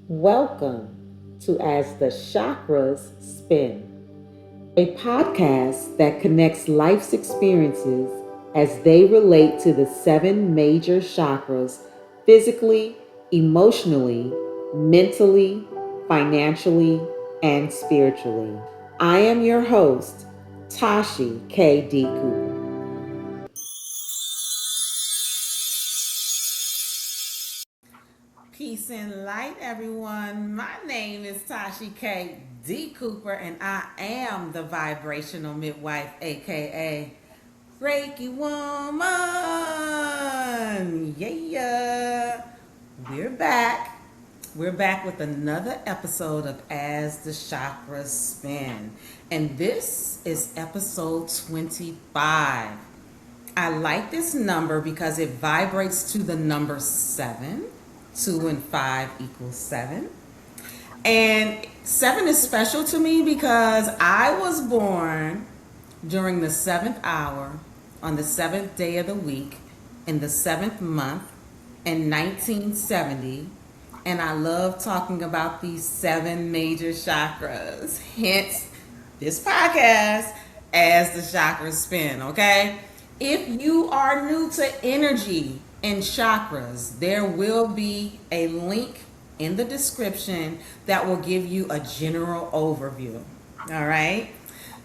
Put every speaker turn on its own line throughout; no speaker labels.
Welcome to As The Chakras Spin, a podcast that connects life's experiences as they relate to the seven major chakras physically, emotionally, mentally, financially, and spiritually. I am your host, Toshii K. Cooper.
Peace and light, everyone. My name is Toshii K. Cooper, and I am the vibrational midwife, a.k.a. Reiki Woman. Yeah. We're back. We're back with another episode of As the Chakras Spin. And this is episode 25. I like this number because it vibrates to the number 7. 2 and 5 equals 7. And 7 is special to me because I was born during the 7th hour on the 7th day of the week in the 7th month in 1970. And I love talking about these 7 major chakras. Hence, this podcast, As the Chakras Spin, okay? If you are new to energy and chakras, there will be a link in the description that will give you a general overview. All right.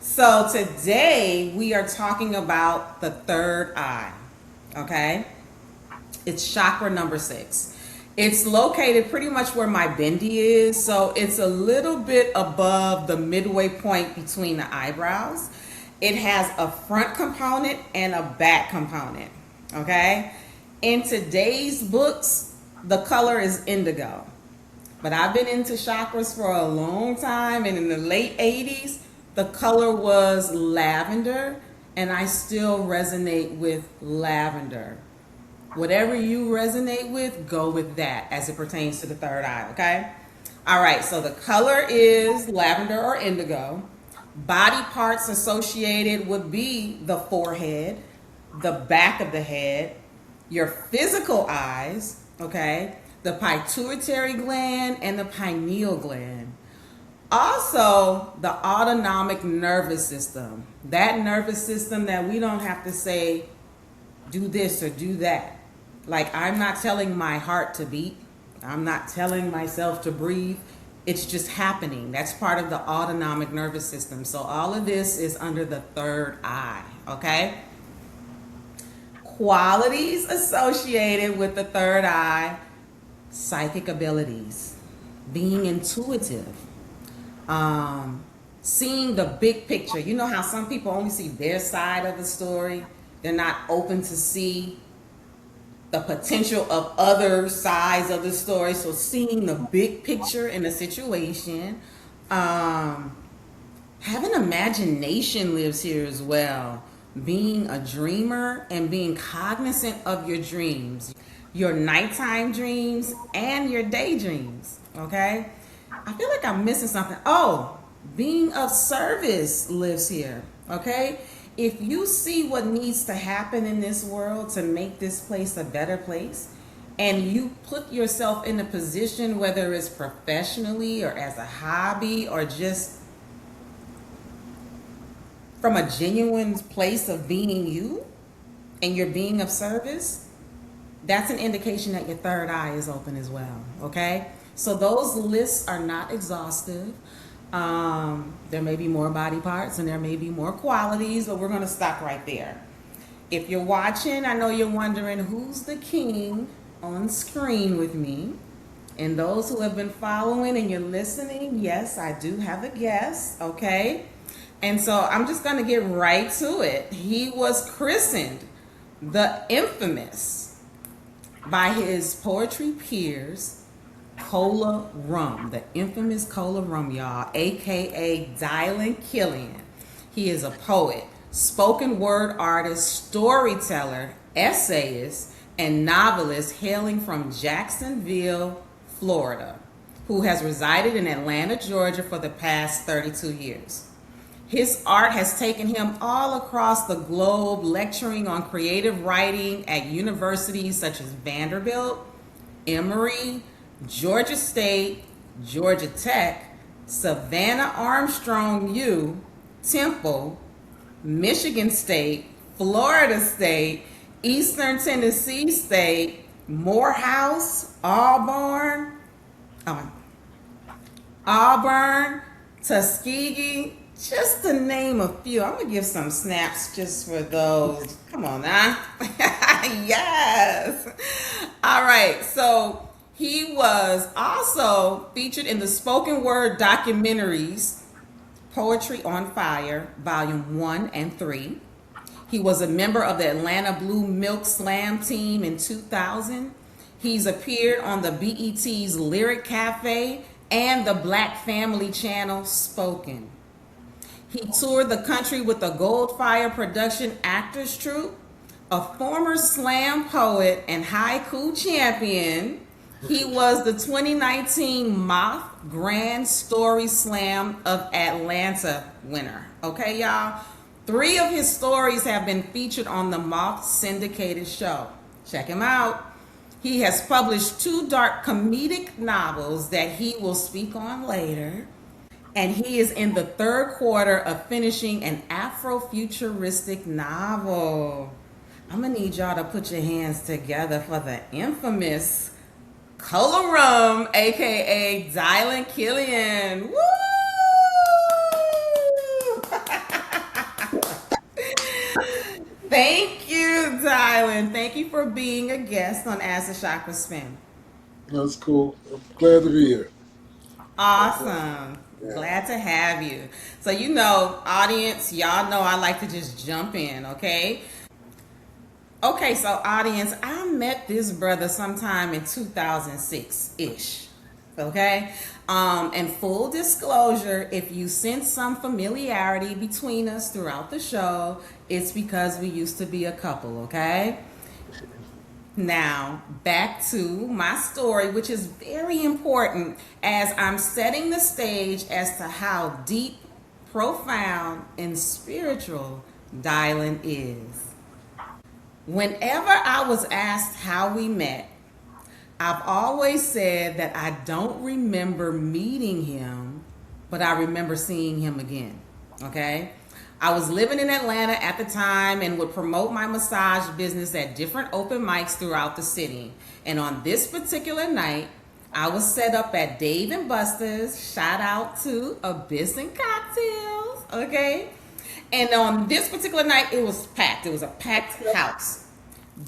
So today we are talking about the third eye. Okay. It's chakra number 6. It's located pretty much where my bendy is. So it's a little bit above the midway point between the eyebrows. It has a front component and a back component. Okay. In today's books, the color is indigo. But I've been into chakras for a long time, and in the late 80s, the color was lavender, and I still resonate with lavender. Whatever you resonate with, go with that as it pertains to the third eye, okay? All right, so the color is lavender or indigo. Body parts associated would be the forehead, the back of the head, your physical eyes, okay, the pituitary gland and the pineal gland. Also, the autonomic nervous system. That nervous system that we don't have to say, do this or do that. Like, I'm not telling my heart to beat. I'm not telling myself to breathe. It's just happening. That's part of the autonomic nervous system. So all of this is under the third eye, okay? Qualities associated with the third eye: psychic abilities, being intuitive, seeing the big picture. You know how some people only see their side of the story? They're not open to see the potential of other sides of the story. So seeing the big picture in a situation. Having imagination lives here as well. Being a dreamer and being cognizant of your dreams, your nighttime dreams and your daydreams, okay? I feel like I'm missing something. Oh, being of service lives here, okay? If you see what needs to happen in this world to make this place a better place, and you put yourself in a position, whether it's professionally or as a hobby or just from a genuine place of being you, and you're being of service, that's an indication that your third eye is open as well, okay? So those lists are not exhaustive. There may be more body parts and there may be more qualities, but we're going to stop right there. If you're watching, I know you're wondering who's the king on screen with me. And those who have been following and you're listening, yes, I do have a guest, okay? And so I'm just going to get right to it. He was christened the Infamous by his poetry peers, Cola Rum, the Infamous Cola Rum, y'all, a.k.a. Dylon Killian. He is a poet, spoken word artist, storyteller, essayist, and novelist hailing from Jacksonville, Florida, who has resided in Atlanta, Georgia for the past 32 years. His art has taken him all across the globe, lecturing on creative writing at universities such as Vanderbilt, Emory, Georgia State, Georgia Tech, Savannah Armstrong U, Temple, Michigan State, Florida State, Eastern Tennessee State, Morehouse, Auburn, Tuskegee, just to name a few. I'm going to give some snaps just for those. Come on now. Yes. All right. So he was also featured in the spoken word documentaries Poetry on Fire, Volume 1 and 3. He was a member of the Atlanta Blue Milk Slam team in 2000. He's appeared on the BET's Lyric Cafe and the Black Family Channel Spoken. He toured the country with the Goldfire Production Actors Troupe, a former slam poet and haiku champion. He was the 2019 Moth Grand Story Slam of Atlanta winner. Okay, y'all? 3 of his stories have been featured on the Moth syndicated show. Check him out. He has published 2 dark comedic novels that he will speak on later. And he is in the 3rd quarter of finishing an Afrofuturistic novel. I'm going to need y'all to put your hands together for the infamous Cola Rum, a.k.a. Dylon Killian. Woo! Thank you, Dylon. Thank you for being a guest on As The Chakras Spin.
That's cool. I'm glad to be here.
Awesome.
Yeah.
Glad to have you. So, audience, y'all know I like to just jump in, okay? Okay, so audience, I met this brother sometime in 2006-ish, okay? And full disclosure, if you sense some familiarity between us throughout the show, it's because we used to be a couple, okay? Now, back to my story, which is very important as I'm setting the stage as to how deep, profound, and spiritual Dylon is. Whenever I was asked how we met, I've always said that I don't remember meeting him, but I remember seeing him again, okay? I was living in Atlanta at the time and would promote my massage business at different open mics throughout the city. And on this particular night, I was set up at Dave & Buster's, shout out to Abyss and Cocktails, okay? And on this particular night, it was packed. It was a packed house.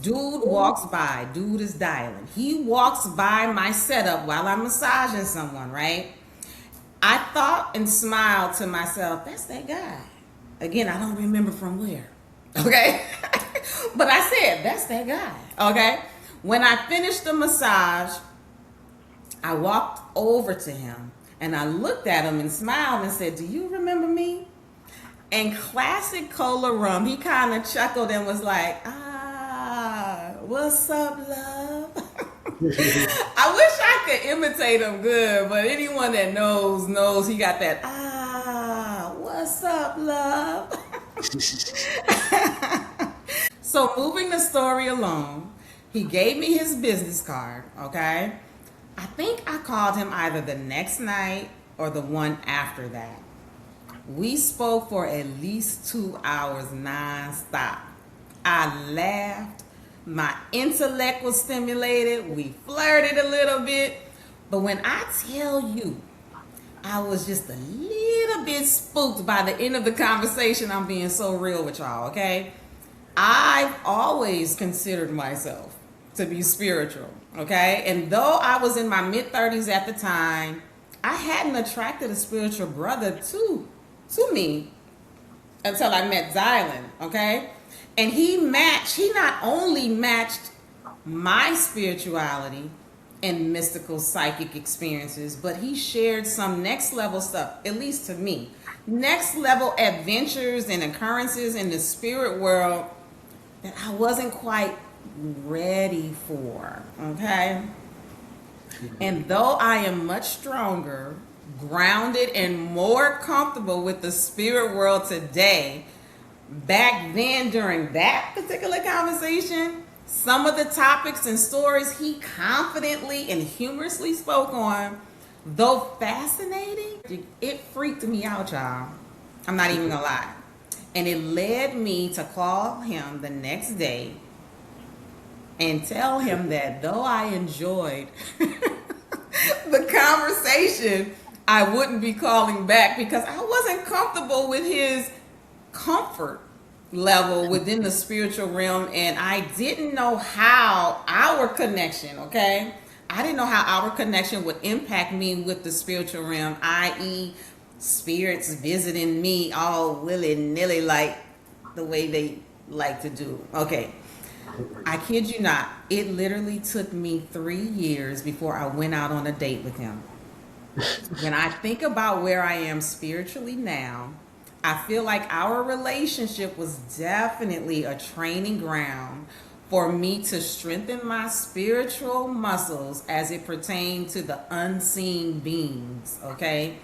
Dude walks by. Dude is Dylon. He walks by my setup while I'm massaging someone, right? I thought and smiled to myself, that's that guy. Again, I don't remember from where, okay? But I said, that's that guy, okay? When I finished the massage, I walked over to him and I looked at him and smiled and said, do you remember me? And classic Cola Rum, he kind of chuckled and was like, what's up, love? I wish I could imitate him good, but anyone that knows he got that, what's up, love? So moving the story along, he gave me his business card, okay? I think I called him either the next night or the one after that. We spoke for at least 2 hours nonstop. I laughed. My intellect was stimulated. We flirted a little bit. But when I tell you, I was just a little bit spooked by the end of the conversation. I'm being so real with y'all, okay? I've always considered myself to be spiritual, okay? And though I was in my mid-30s at the time, I hadn't attracted a spiritual brother to me until I met Dylon, okay? And he not only matched my spirituality and mystical psychic experiences, but he shared some next level stuff, at least to me. Next level adventures and occurrences in the spirit world that I wasn't quite ready for, okay? And though I am much stronger, grounded, and more comfortable with the spirit world today, back then during that particular conversation, some of the topics and stories he confidently and humorously spoke on Though fascinating, it freaked me out, y'all. I'm not even gonna lie. And it led me to call him the next day and tell him that though I enjoyed the conversation, I wouldn't be calling back because I wasn't comfortable with his comfort level within the spiritual realm, and I didn't know how our connection, okay? I didn't know how our connection would impact me with the spiritual realm, i.e., spirits visiting me all willy nilly like the way they like to do. Okay, I kid you not, it literally took me 3 years before I went out on a date with him. When I think about where I am spiritually now, I feel like our relationship was definitely a training ground for me to strengthen my spiritual muscles as it pertained to the unseen beings, okay?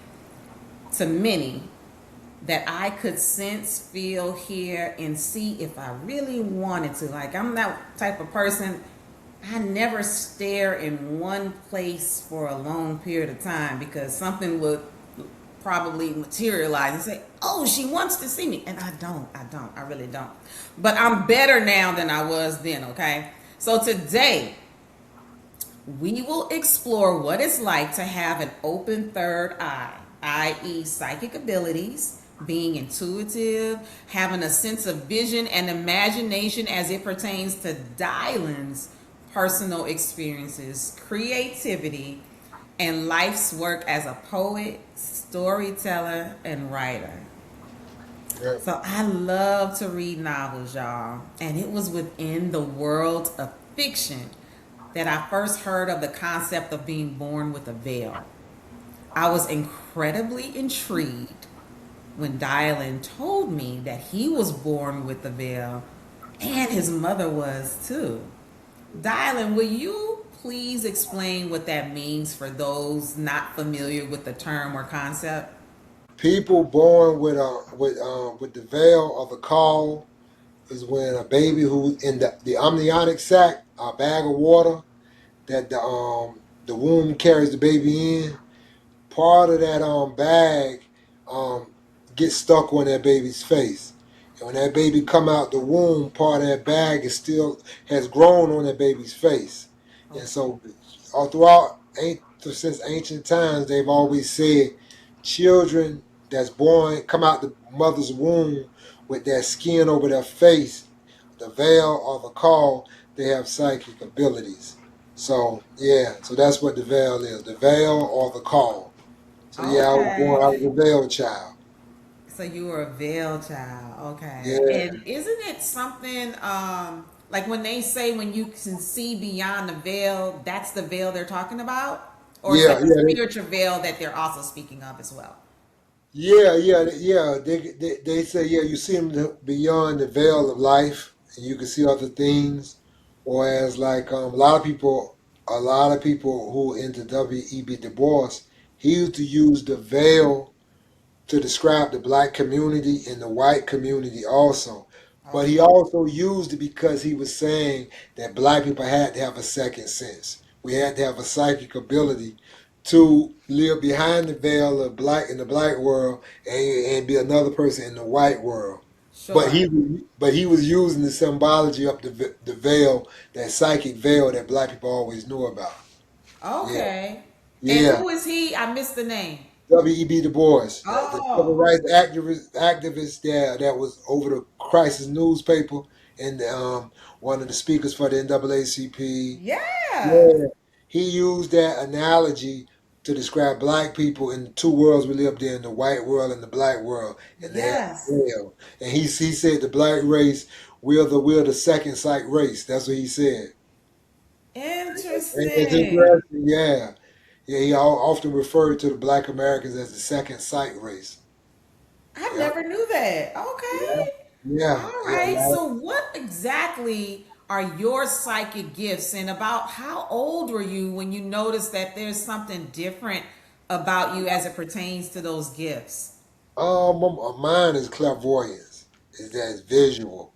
To many that I could sense, feel, hear, and see if I really wanted to. Like, I'm that type of person. I never stare in one place for a long period of time because something would probably materialize and say, "Oh, she wants to see me," and I really don't. But I'm better now than I was then. Okay, so today we will explore what it's like to have an open third eye, i.e., psychic abilities, being intuitive, having a sense of vision and imagination as it pertains to Dylon's personal experiences, creativity, and life's work as a poet, storyteller, and writer.
Yeah.
So I love to read novels, y'all. And it was within the world of fiction that I first heard of the concept of being born with a veil. I was incredibly intrigued when Dylon told me that he was born with a veil and his mother was too. Dylon, will you please explain what that means for those not familiar with the term or concept?
People born with the veil of the caul is when a baby who's in the amniotic sac, a bag of water that the womb carries the baby in. Part of that bag um gets stuck on that baby's face. And when that baby come out the womb, part of that bag is still has grown on that baby's face. And
Okay.
so all throughout since ancient times they've always said children that's born come out the mother's womb with that skin over their face, the veil or the caul, they have psychic abilities. So yeah, so that's what the veil is. The veil or the caul. So yeah,
Okay.
I was a veil child.
So you were a veil child. Okay.
Yeah,
And isn't it something like when they say when you can see beyond the veil, that's the veil they're talking about? Or is
yeah,
that the
yeah,
spiritual veil that they're also speaking of as well?
yeah. They say yeah, you see them beyond the veil of life, and you can see other things. Or as like a lot of people who into W.E.B. Du Bois, he used to use the veil to describe the black community and the white community also. But he
Okay.
also used it because he was saying that black people had to have a second sense. We had to have a psychic ability to live behind the veil of black in the black world and be another person in the white world. But
Sure.
he was using the symbology of the veil, that psychic veil that black people always knew about. Yeah,
Okay. And
yeah.
who is he? I missed the name.
W.E.B. Du Bois, the civil
Oh,
rights activist that was over the Crisis newspaper and one of the speakers for the NAACP.
yes.
Yeah, he used that analogy to describe black people in the two worlds we lived in, the white world and the black world, and they had
Yes.
veil. And he said the black race, we're the second sight race. That's what he said. And it's
Interesting.
interesting, yeah. Yeah, he often referred to the black Americans as the second sight race.
I
Yeah,
never knew that.
yeah,
Okay.
yeah,
All
yeah.
right. So, what exactly are your psychic gifts, and about how old were you when you noticed that there's something different about you as it pertains to those gifts?
Mine is clairvoyance. Is that it's visual,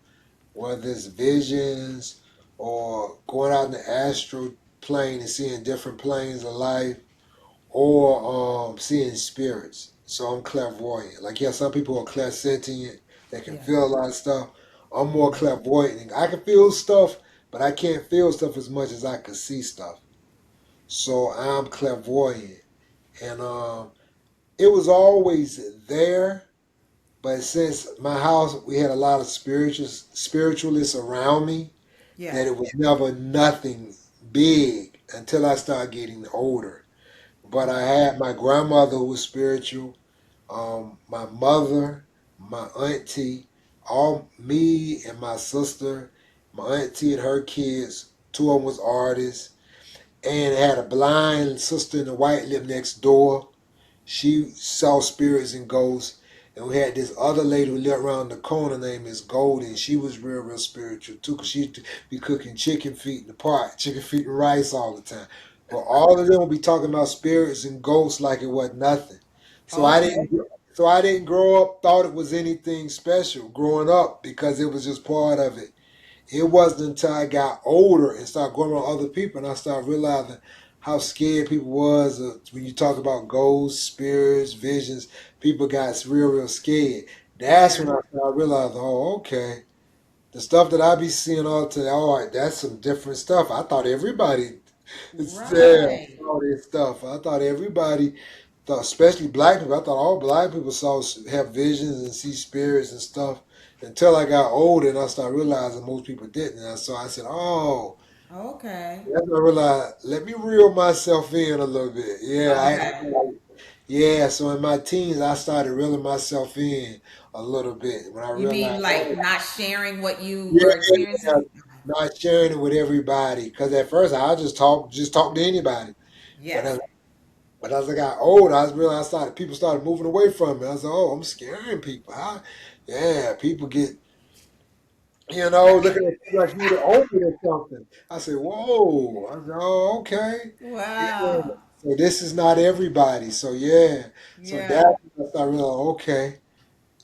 whether it's visions or going out in the astral plane and seeing different planes of life, or seeing spirits. So I'm clairvoyant. Like yeah, some people are clairsentient. They can
Yeah.
feel a lot of stuff. I'm more clairvoyant. I can feel stuff, but I can't feel stuff as much as I can see stuff. So I'm clairvoyant, and it was always there. But since my house, we had a lot of spiritualists around me,
Yeah.
that it was never nothing big until I started getting older. But I had my grandmother who was spiritual, my mother, my auntie, all me and my sister, my auntie and her kids. Two of them was artists, and had a blind sister in the white lived next door. She saw spirits and ghosts. And we had this other lady who lived around the corner named Miss Goldie. She was real, real spiritual too, because she used to be cooking chicken feet in the pot, chicken feet and rice all the time. But all of them would be talking about spirits and ghosts like it wasn't nothing. So I
Okay.
didn't so I didn't grow up thought it was anything special growing up because it was just part of it. It wasn't until I got older and started going around other people and I started realizing how scared people was when you talk about ghosts, spirits, visions. People got real, real scared. That's
Yeah.
when I started realizing, oh, okay, the stuff that I be seeing all today, all right, that's some different stuff. I thought everybody
Right.
all this stuff. I thought everybody, thought, especially black people. I thought all black people saw have visions and see spirits and stuff. Until I got older and I started realizing most people didn't. And so I said, oh,
Okay.
that's when I realized, let me reel myself in a little bit. Yeah,
Okay.
yeah. So in my teens, I started reeling myself in a little bit when I
You mean
realized,
like
oh,
not sharing what you
yeah,
were
yeah,
experiencing?
not sharing it with everybody. Because at first I just talk to anybody. But
Yeah.
as I got older, I realized people started moving away from me. I said, "Oh, I'm scaring people." Yeah, people get looking at you like you the open or something. I said, "Whoa!" I said, "Oh, okay, yeah."
Wow.
So this is not everybody. So yeah, so
Yeah.
that's when I started realizing, okay,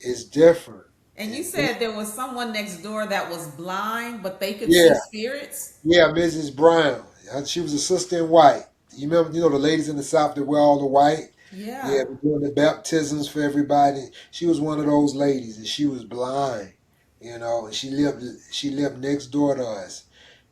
it's different.
And you
And
said there was someone next door that was blind, but they could see
yeah,
spirits?
yeah, Mrs. Brown. She was a sister in white. You remember, the ladies in the South that wear all the white? Yeah,
Yeah.
doing the baptisms for everybody. She was one of those ladies, and she was blind, and she lived next door to us.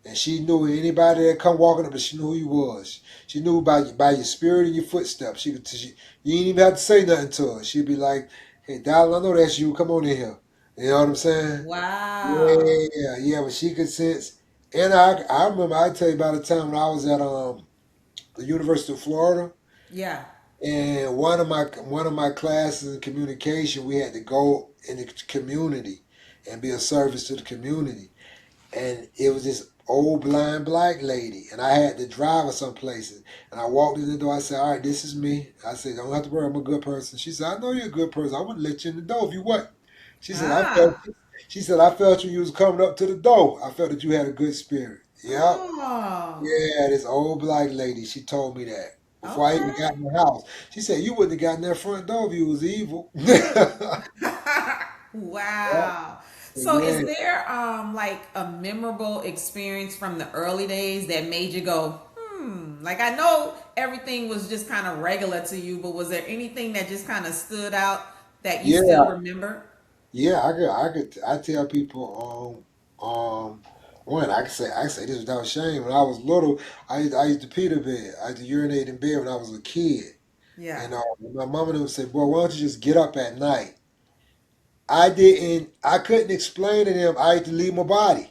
And she knew anybody that come walking up, but she knew who you was. She knew by your spirit and your footsteps. You didn't even have to say nothing to her. She'd be like, "Hey, Dylon, I know that's you. Come on in here." You know what I'm saying?
Wow.
Yeah, yeah, but she could sense. And I remember I tell you about the time when I was at the University of Florida,
Yeah.
and one of my classes in communication, we had to go in the community and be a service to the community. And it was this old blind black lady, and I had to drive her some places. And I walked in the door. I said, "All right, this is me." I said, "Don't have to worry, I'm a good person." She said, "I know you're a good person. I wouldn't let you in the door if you what." She said, "I felt."
Ah.
She said, "I felt you was coming up to the door. I felt that you had a good spirit." Yep.
Oh.
Yeah, this old black lady. She told me that before I even got
Okay.
in the house. She said, "You wouldn't have gotten that front door if you was evil." Yeah.
Wow. So is
Yeah.
there like a memorable experience from the early days that made you go, like I know everything was just kind of regular to you, but was there anything that just kind of stood out that you still
Yeah.
remember?
Yeah, I tell people, one, I can say this without shame. When I was little, I used to pee the bed. I used to urinate in bed when I was a kid.
Yeah.
And my mom and them said, "Boy, why don't you just get up at night?" I couldn't explain to them I had to leave my body.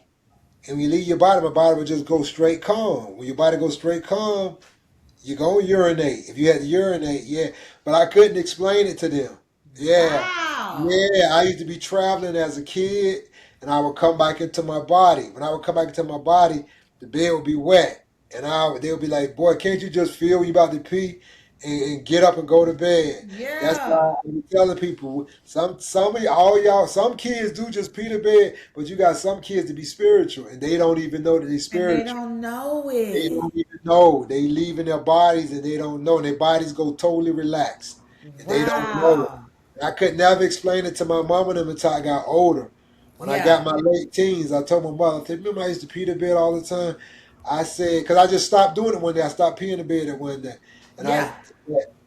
And when you leave your body, my body would just go straight calm. When your body goes straight calm, you go urinate. If you had to urinate, yeah. But I couldn't explain it to them. Yeah.
Wow.
Yeah. I used to be traveling as a kid and I would come back into my body. When I would come back into my body, the bed would be wet. And they would be like, "Boy, can't you just feel when you about to pee and get up and go to bed?" That's
Yeah.
why I'm telling people some of y'all, some kids do just pee the bed, but you got some kids to be spiritual and they don't even know that they're
And they
spiritual.
don't know
They
it.
don't even know. They leave in their bodies and they don't know. And their bodies go totally relaxed. And they don't know it.
Wow.
I could never explain it to my mom and them until I got older. When I
Yeah.
got my late teens, I told my mother, I said, "Remember I used to pee the bed all the time?" I said, because I just stopped doing it one day. I stopped peeing the bed at one day. And
Yeah,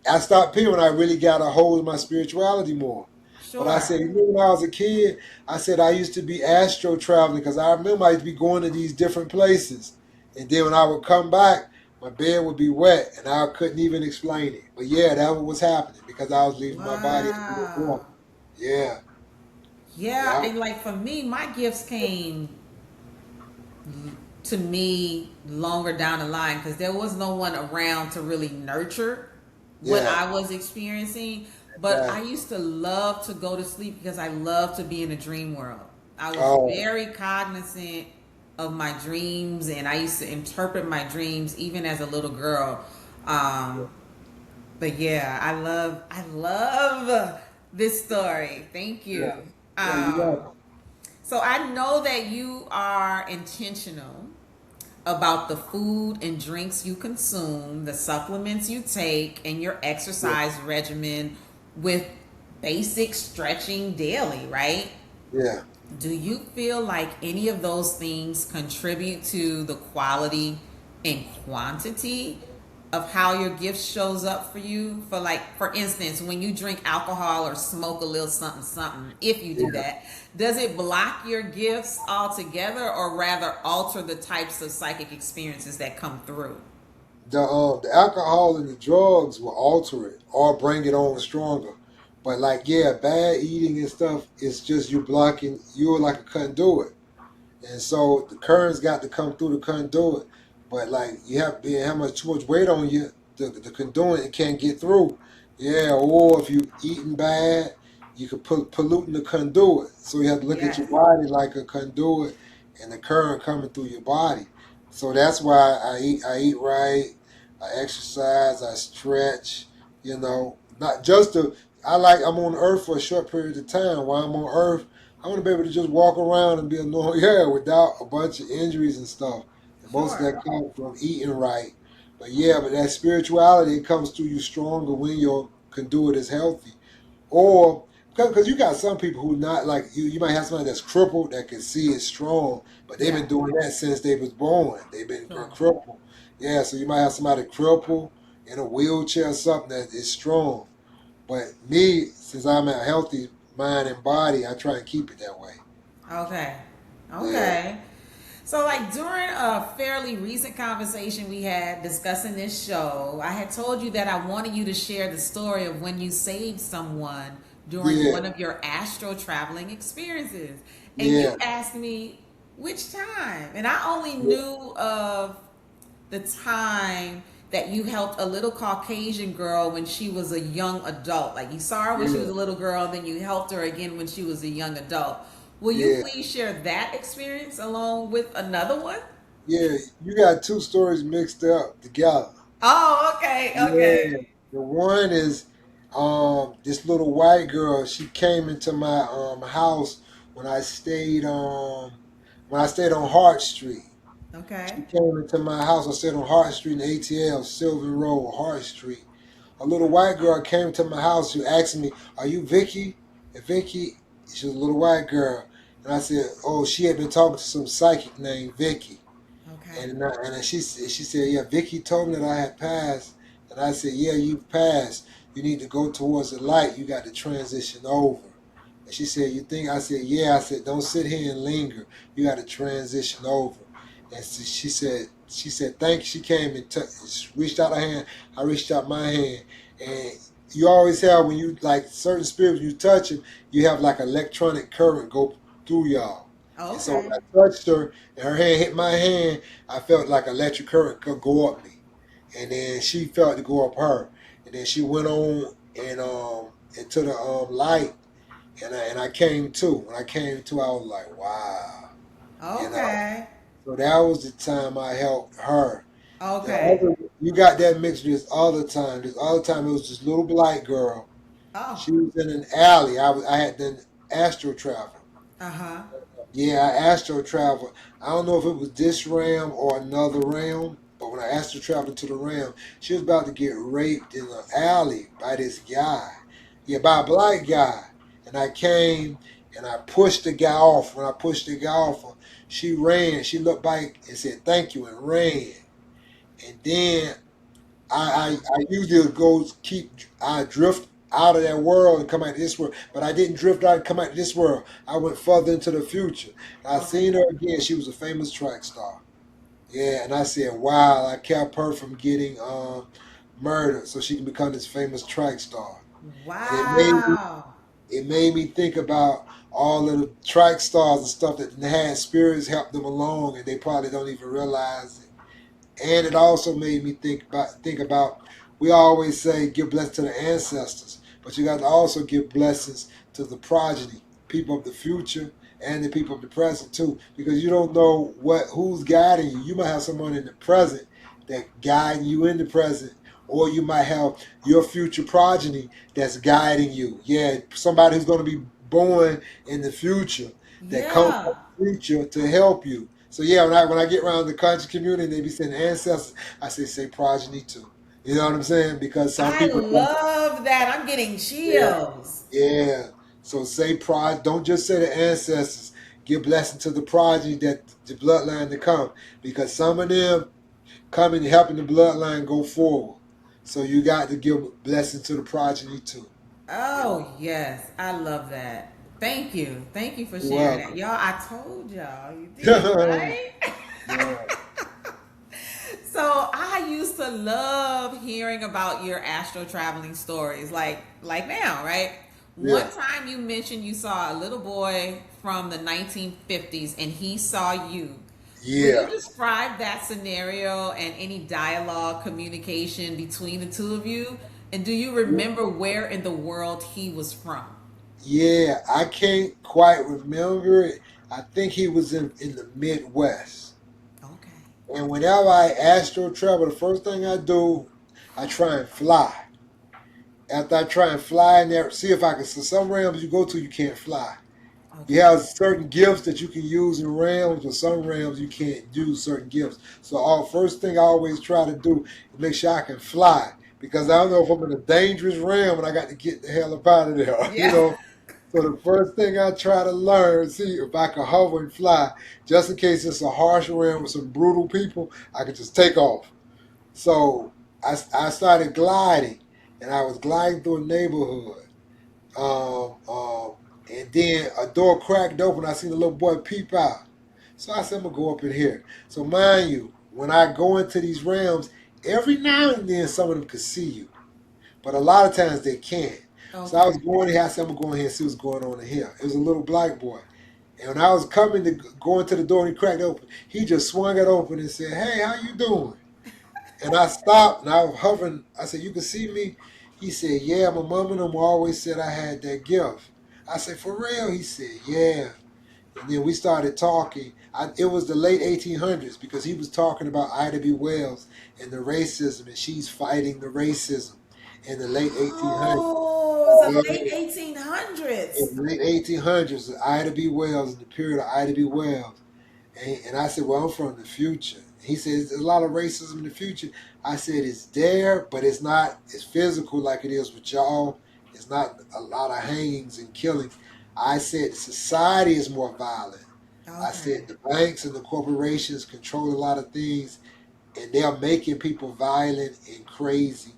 I stopped peeing when I really got a hold of my spirituality more. But I
sure.
said, you know, when I was a kid, I said I used to be astro traveling because I remember I used to be going to these different places. And then when I would come back, my bed would be wet and I couldn't even explain it. But yeah, that was happening because I was leaving my body at the
Wow.
water. Yeah,
Yeah,
yeah,
and like for me, my gifts came to me longer down the line because there was no one around to really nurture what
yeah.
I was experiencing. But I
Exactly.
used to love to go to sleep because I love to be in a dream world. I was
Oh,
very cognizant of my dreams and I used to interpret my dreams even as a little girl. Um, but yeah, I love this story. Thank
yeah,
you.
yeah. You
Um,
got
so I know that you are intentional about the food and drinks you consume, the supplements you take, and your
it.
exercise regimen with basic stretching daily, right?
Yeah,
Do you feel like any of those things contribute to the quality and quantity of how your gift shows up for you? For like, for instance, when you drink alcohol or smoke a little something something, if you do
yeah.
that, does it block your gifts altogether or rather alter the types of psychic experiences that come through?
The alcohol and the drugs will alter it or bring it on stronger. But like yeah, bad eating and stuff, it's just you blocking. You're like a conduit. And so the current's got to come through the conduit. But like you have been how much too much weight on you, the conduit it can't get through. Yeah, or if you eating bad, you could put polluting the conduit. So you have to look at
Yes.
your body like a conduit and the current coming through your body. So that's why I eat right, I exercise, I stretch, you know. Not just to I'm on earth for a short period of time. While I'm on earth I want to be able to just walk around and be a normal, yeah, without a bunch of injuries and stuff. And most of
Sure.
that comes from eating right. But yeah, but that spirituality it comes through you stronger when your conduit is healthy. Or because you got some people who not like you. You might have somebody that's crippled that can see it strong, but they've
Yeah.
been doing that since they was born. They've been
Sure.
crippled. Yeah, so you might have somebody crippled in a wheelchair or something that is strong. But me, since I'm a healthy mind and body, I try and keep it that way.
Okay.
Yeah,
Okay. So, like during a fairly recent conversation we had discussing this show, I had told you that I wanted you to share the story of when you saved someone during
yeah,
one of your astral traveling experiences. And you
yeah,
asked me which time. And I only
yeah,
knew of the time that you helped a little Caucasian girl when she was a young adult. Like you saw her when she was
yeah,
a little girl, then you helped her again when she was a young adult. Will you
yeah,
please share that experience along with another one?
yeah. You got two stories mixed up together.
Oh, okay,
Yeah,
okay.
the one is this little white girl. She came into my house when I stayed on Hart Street.
Okay.
She came into my house. I stayed on Hart Street in ATL, Sylvan Road, Hart Street. A little white girl came to my house. She asked me, "Are you Vicky?" And Vicky, she was a little white girl. And I said, "Oh, she had been talking to some psychic named Vicky."
Okay.
And she said, "Yeah, Vicky told me that I had passed." And I said, "Yeah, you've passed. You need to go towards the light. You got to transition over." And she said, "You think?" I said, "Yeah." I said, "Don't sit here and linger. You got to transition over." And so she said, "Thank you." She came and reached out her hand. I reached out my hand, and you always have when you like certain spirits, when you touch them, you have like electronic current go through y'all. And so when
Okay.
I touched her and her hand hit my hand, I felt like electric current could go up me. And then she felt to go up her. And then she went on and into the light and I came to. When I came to I was like, wow. You know.
Okay.
So that was the time I helped her. The
Okay.
other you got that mixed with this other time. This other time it was this little black girl.
Oh.
She was in an alley. I had done astral travel.
Uh-huh.
Yeah, I astro traveled. I don't know if it was this realm or another realm, but when I astro traveled to the realm, she was about to get raped in an alley by this guy. Yeah, by a black guy. And I came and I pushed the guy off. When I pushed the guy off, she ran. She looked back and said thank you and ran. And then I usually I drift out of that world and come out to this world, but I didn't drift out and come out to this world. I went further into the future. I
Okay.
seen her again. She was a famous track star. Yeah, and I said, wow, I kept her from getting murdered so she can become this famous track star. And
Wow.
it made me think about all of the track stars and stuff that had spirits help them along, and they probably don't even realize it. And it also made me think about. We always say give blessings to the ancestors, but you got to also give blessings to the progeny, people of the future, and the people of the present too, because you don't know who's guiding you. You might have someone in the present that guiding you in the present, or you might have your future progeny that's guiding you. Yeah, somebody who's going to be born in the future that comes from
Yeah.
the future to help you. So yeah, when I get around the country community, they be saying ancestors. I say progeny too. You know what I'm saying? Because some
I
people,
love that. I'm getting
yeah,
chills.
yeah. So say prod. Don't just say the ancestors. Give blessing to the progeny that the bloodline to come, because some of them coming helping the bloodline go forward. So you got to give blessing to the progeny too. Yeah.
Oh, yes. I love that. Thank you. Thank you for
You're
sharing that.
welcome.
Y'all, I told y'all. You did, right?
Yeah.
So I used to love hearing about your astral traveling stories, like now, right? One
Yeah.
time you mentioned you saw a little boy from the 1950s and he saw you. Will you
Yeah.
describe that scenario and any dialogue, communication between the two of you? And do you remember where in the world he was from?
Yeah, I can't quite remember it. I think he was in the Midwest.
Okay.
And whenever I astral travel, the first thing I do, I try and fly. After I try and fly in there, see if I can. So some realms you go to, you can't fly. You
Okay.
have certain gifts that you can use in realms, but some realms you can't use certain gifts. So, first thing I always try to do is make sure I can fly, because I don't know if I'm in a dangerous realm and I got to get the hell up out of there. You
Yeah.
know. So the first thing I try to learn, see if I can hover and fly, just in case it's a harsh realm with some brutal people, I can just take off. So I started gliding, and I was gliding through a neighborhood. Um, um, and then a door cracked open. I seen a little boy peep out. So I said, I'm gonna go up in here. So mind you, when I go into these realms, every now and then some of them could see you, but a lot of times they can't. So I was
Okay.
going here. I said, I'm gonna go in here and see what's going on in here. It was a little black boy. And when I was coming to go into the door and he cracked open, he just swung it open and said, Hey, how you doing? And I stopped and I was hovering. I said, You can see me? He said, Yeah, my mom and them always said I had that gift. I said, For real? He said, Yeah. And then we started talking. It was the late 1800s, because he was talking about Ida B. Wells and the racism, and she's fighting the racism in the late 1800s.
Oh, it was
Yeah,
the late 1800s.
in the late 1800s, Ida B. Wells, in the period of Ida B. Wells. And I said, Well, I'm from the future. He says, There's a lot of racism in the future. I said, It's there, but it's not as physical like it is with y'all. It's not a lot of hangings and killings. I said, Society is more violent. I
Okay.
said, The banks and the corporations control a lot of things, and they're making people violent and crazy.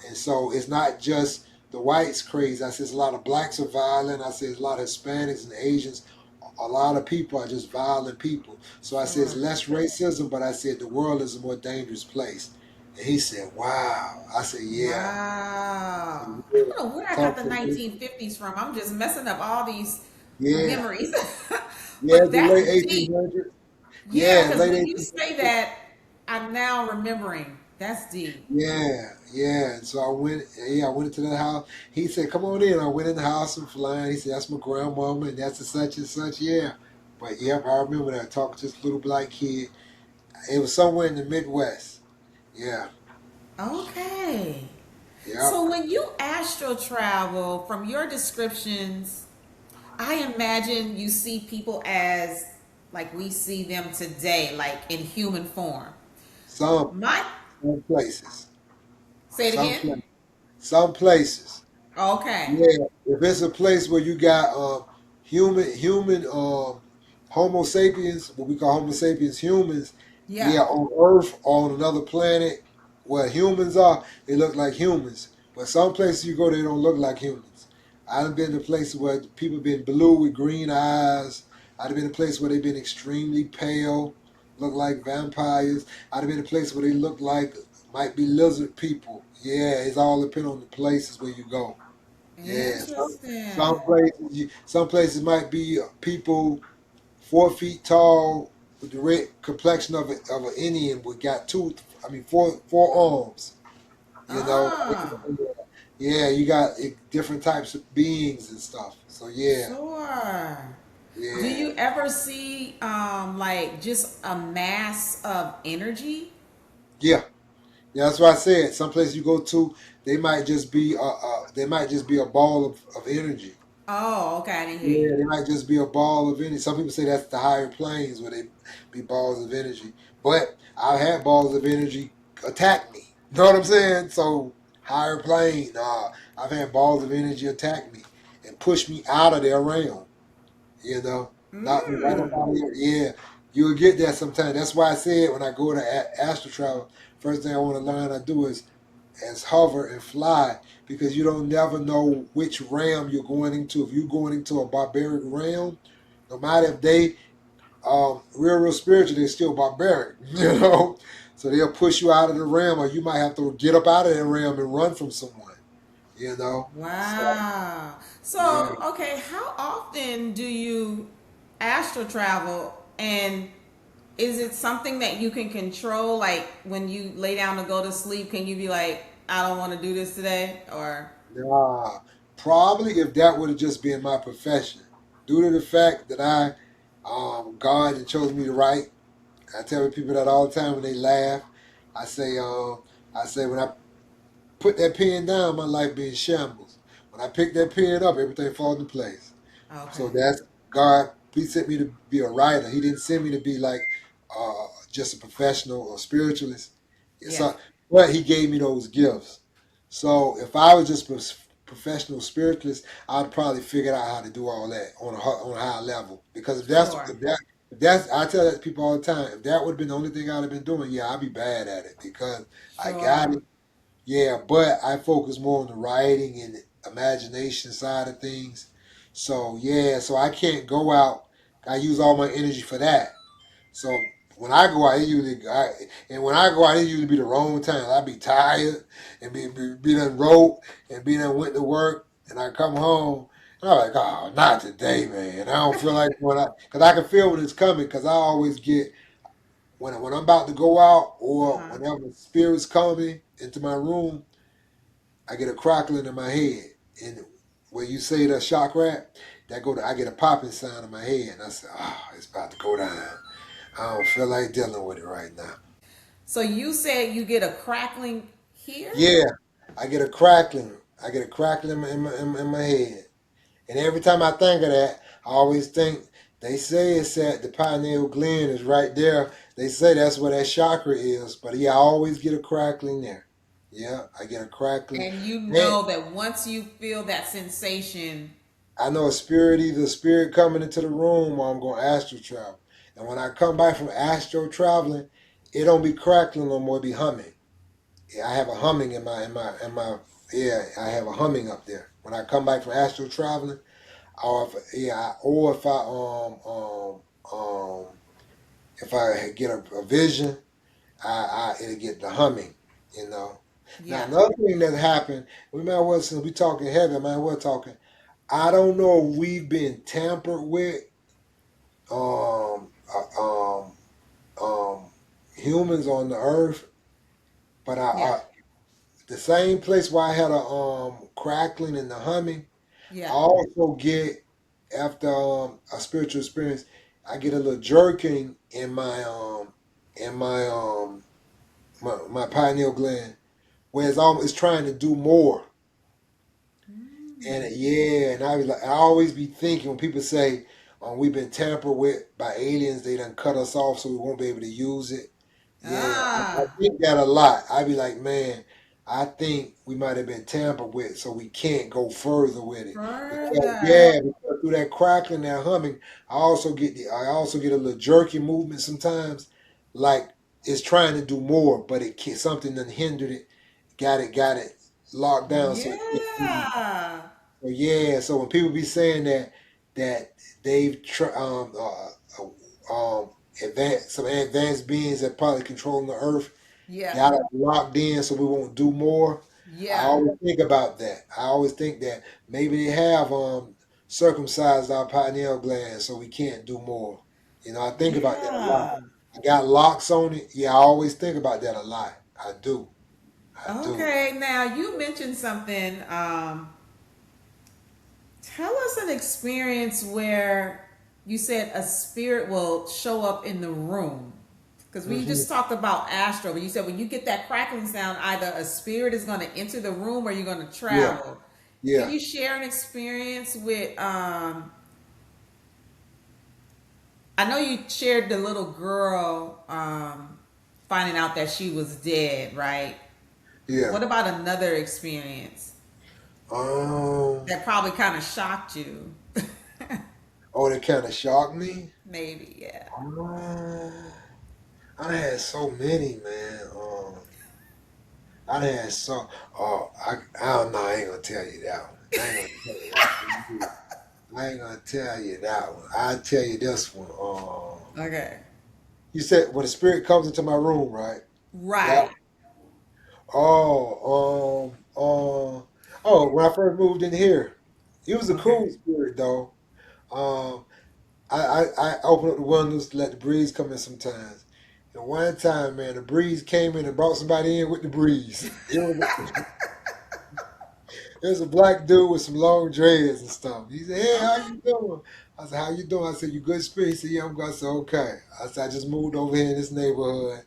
And so it's not just the whites crazy. I said, A lot of blacks are violent. I said, A lot of Hispanics and Asians, a lot of people are just violent people. So I said, It's
Sure.
less racism, but I said the world is a more dangerous place. And he said, Wow. I said, Yeah.
Wow. I
Yeah.
don't know where I got
Talk
the
to me.
1950s from. I'm just messing up all these
Yeah.
memories.
Yeah,
But
it's the late
that's deep.
1800s.
Yeah,
Yeah,
because
late
when you
1800s.
say that, I'm now remembering. That's deep.
Yeah, yeah. And so I went, yeah, I went into the house. He said, Come on in. I went in the house and flying. He said, That's my grandmama and that's a such and such. Yeah. But yep, I remember that. Talking to this little black kid. It was somewhere in the Midwest. Yeah.
Okay.
Yep.
So when you astral travel, from your descriptions, I imagine you see people as like we see them today, like in human form.
Some
My
some places.
Say it
Some
again.
places. Some places.
Okay.
Yeah. If it's a place where you got human Homo sapiens, what we call Homo sapiens humans,
Yeah.
yeah, on Earth or on another planet. what humans are, they look like humans. But some places you go, they don't look like humans. I've been to places where people been blue with green eyes. I've been to places where they've been extremely pale, look like vampires. I've been to places where they look like might be lizard people. Yeah, it's all depending on the places where you go. Yeah, some
Interesting.
some places might be people 4 feet tall with the red complexion of an Indian, but got four arms. You know,
Ah,
yeah, you got different types of beings and stuff. So yeah,
sure. Do
yeah,
you ever see like just a mass of energy?
yeah. Yeah, that's what I said. Some places you go to, they might just be a ball of energy.
Oh, okay, I didn't hear you.
Yeah, they might just be a ball of energy. Some people say that's the higher planes where they be balls of energy. But I've had balls of energy attack me. You know what I'm saying? So higher plane, I've had balls of energy attack me and push me out of their realm. You know, knock me right up
Mm.
out of here. Yeah, you will get that sometime. That's why I said when I go to astral travel, first thing I want to learn how to do is hover and fly because you don't never know which realm you're going into. If you're going into a barbaric realm, no matter if they real spiritual, they're still barbaric, you know. So they'll push you out of the realm, or you might have to get up out of that realm and run from someone, you know. So
Wow.
yeah,
So, okay, how often do you astral travel, and is it something that you can control? Like when you lay down to go to sleep, can you be like, I don't want to do this today? Or,
nah, probably if that would have just been my profession, due to the fact that God had chosen me to write. I tell people that all the time when they laugh. I say, when I put that pen down, my life be in shambles. When I pick that pen up, everything falls into place. So
okay.
that's God. He sent me to be a writer. He didn't send me to be like just a professional or spiritualist.
Yeah,
So, but He gave me those gifts. So if I was just a professional spiritualist, I'd probably figure out how to do all that on a high level. Because
sure.
if that's I tell that to people all the time. If that would have been the only thing I'd have been doing, yeah, I'd be bad at it because I got
Sure.
it. Yeah, but I focus more on the writing and imagination side of things. So yeah, so I can't go out. I use all my energy for that. So when I go out, when I go out, it usually be the wrong time. I be tired and be done wrote and be done went to work, and I come home. And I'm like, oh, not today, man. I don't feel like because I can feel when it's coming. Because I always get when I'm about to go out
Uh
or
huh.
whenever spirits coming into my room, I get a crackling in my head. And when you say the chakra, I get a popping sound in my head, and I say, oh, it's about to go down. I don't feel like dealing with it right now.
So you said you get a crackling here?
Yeah, I get a crackling. I get a crackling in my head. And every time I think of that, I always think they say it's at the pineal gland is right there. They say that's where that chakra is. But yeah, I always get a crackling there. Yeah, I get a crackling.
And you
And
know that once you feel that sensation,
I know either a spirit coming into the room or I'm going astral travel. And when I come back from astral traveling, it don't be crackling no more, it be humming. Yeah, I have a humming yeah, I have a humming up there. When I come back from astral traveling, or if I get a vision, it'll get the humming, you know. Now
yeah,
another thing that happened, we might well since we talking heavy, man, we're talking. I don't know if we've been tampered with um uh, um um humans on the earth, but
yeah,
the same place where I had a crackling and the humming, I
yeah.
also get after a spiritual experience, I get a little jerking in my pineal gland, where it's trying to do more. And yeah, and I always be thinking when people say, we've been tampered with by aliens, they done cut us off so we won't be able to use it. Yeah, I
Ah,
think that a lot. I be like, man, I think we might have been tampered with, so we can't go further with it. Because
further.
yeah, because through that crackling, that humming, I also get a little jerky movement sometimes, like is trying to do more, but it can't, something that hindered it, got it locked down. So it can't do.
Yeah.
So yeah, so when people be saying that they've advanced some advanced beings that probably controlling the earth
Yeah.
got us locked in so we won't do more. I
Yeah.
always think about that. I always think that maybe they have circumcised our pineal gland so we can't do more. I think about that a lot.
Yeah.
I got locks on it. Yeah, I always think about that a lot. I do. I do.
Okay, now you mentioned something. Tell us an experience where you said a spirit will show up in the room. Because we
Hmm.
just talked about astral, but you said when you get that crackling sound, either a spirit is going to enter the room or you're going to
Yeah.
travel. Can
Yeah.
you share an experience with? I know you shared the little girl finding out that she was dead, right?
Yeah.
What about another experience
Um.
that probably kind of shocked you?
Oh, that kind of shocked me.
Maybe, yeah.
Uh, I had so many, man. I had so. Oh, I don't know. I ain't gonna tell you that one. I ain't gonna tell you that one. I ain't gonna tell you that one. I'll tell you this one.
Okay.
You said when the spirit comes into my room, right? That.
Right.
Oh, when I first moved in here, he was a
Okay.
cool spirit though. Um, I open up the windows to let the breeze come in sometimes. And one time, man, the breeze came in and brought somebody in with the breeze. It was a black dude with some long dreads and stuff. He said, "Hey, how
Okay.
you doing?" I said, "How you doing?" I said, "You good spirit?" He said, "Yeah, I'm good." I said, "Okay." I said, "I just moved over here in this neighborhood.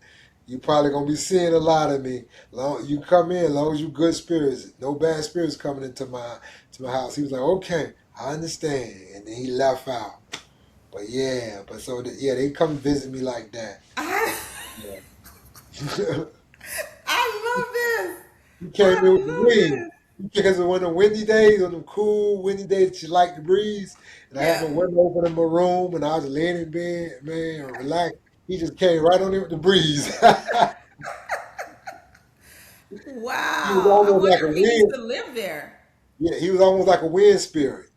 You probably gonna be seeing a lot of me. Long you come in, long as you good spirits, no bad spirits coming into my house." He was like, "Okay, I understand," and then he left out. But yeah, yeah, they come visit me like that.
I,
Yeah.
I love this.
He came in with the
I love
wind.
this.
Because of one of the windy days, on them cool windy days that you like the breeze, and I had my
Yeah.
window open in my room, and I was laying in bed, man, and relaxed. He just came right on in with the breeze. He was
Wow. I
almost
wonder
like a
if he used
wind.
to live there.
Yeah, he was almost like a wind spirit.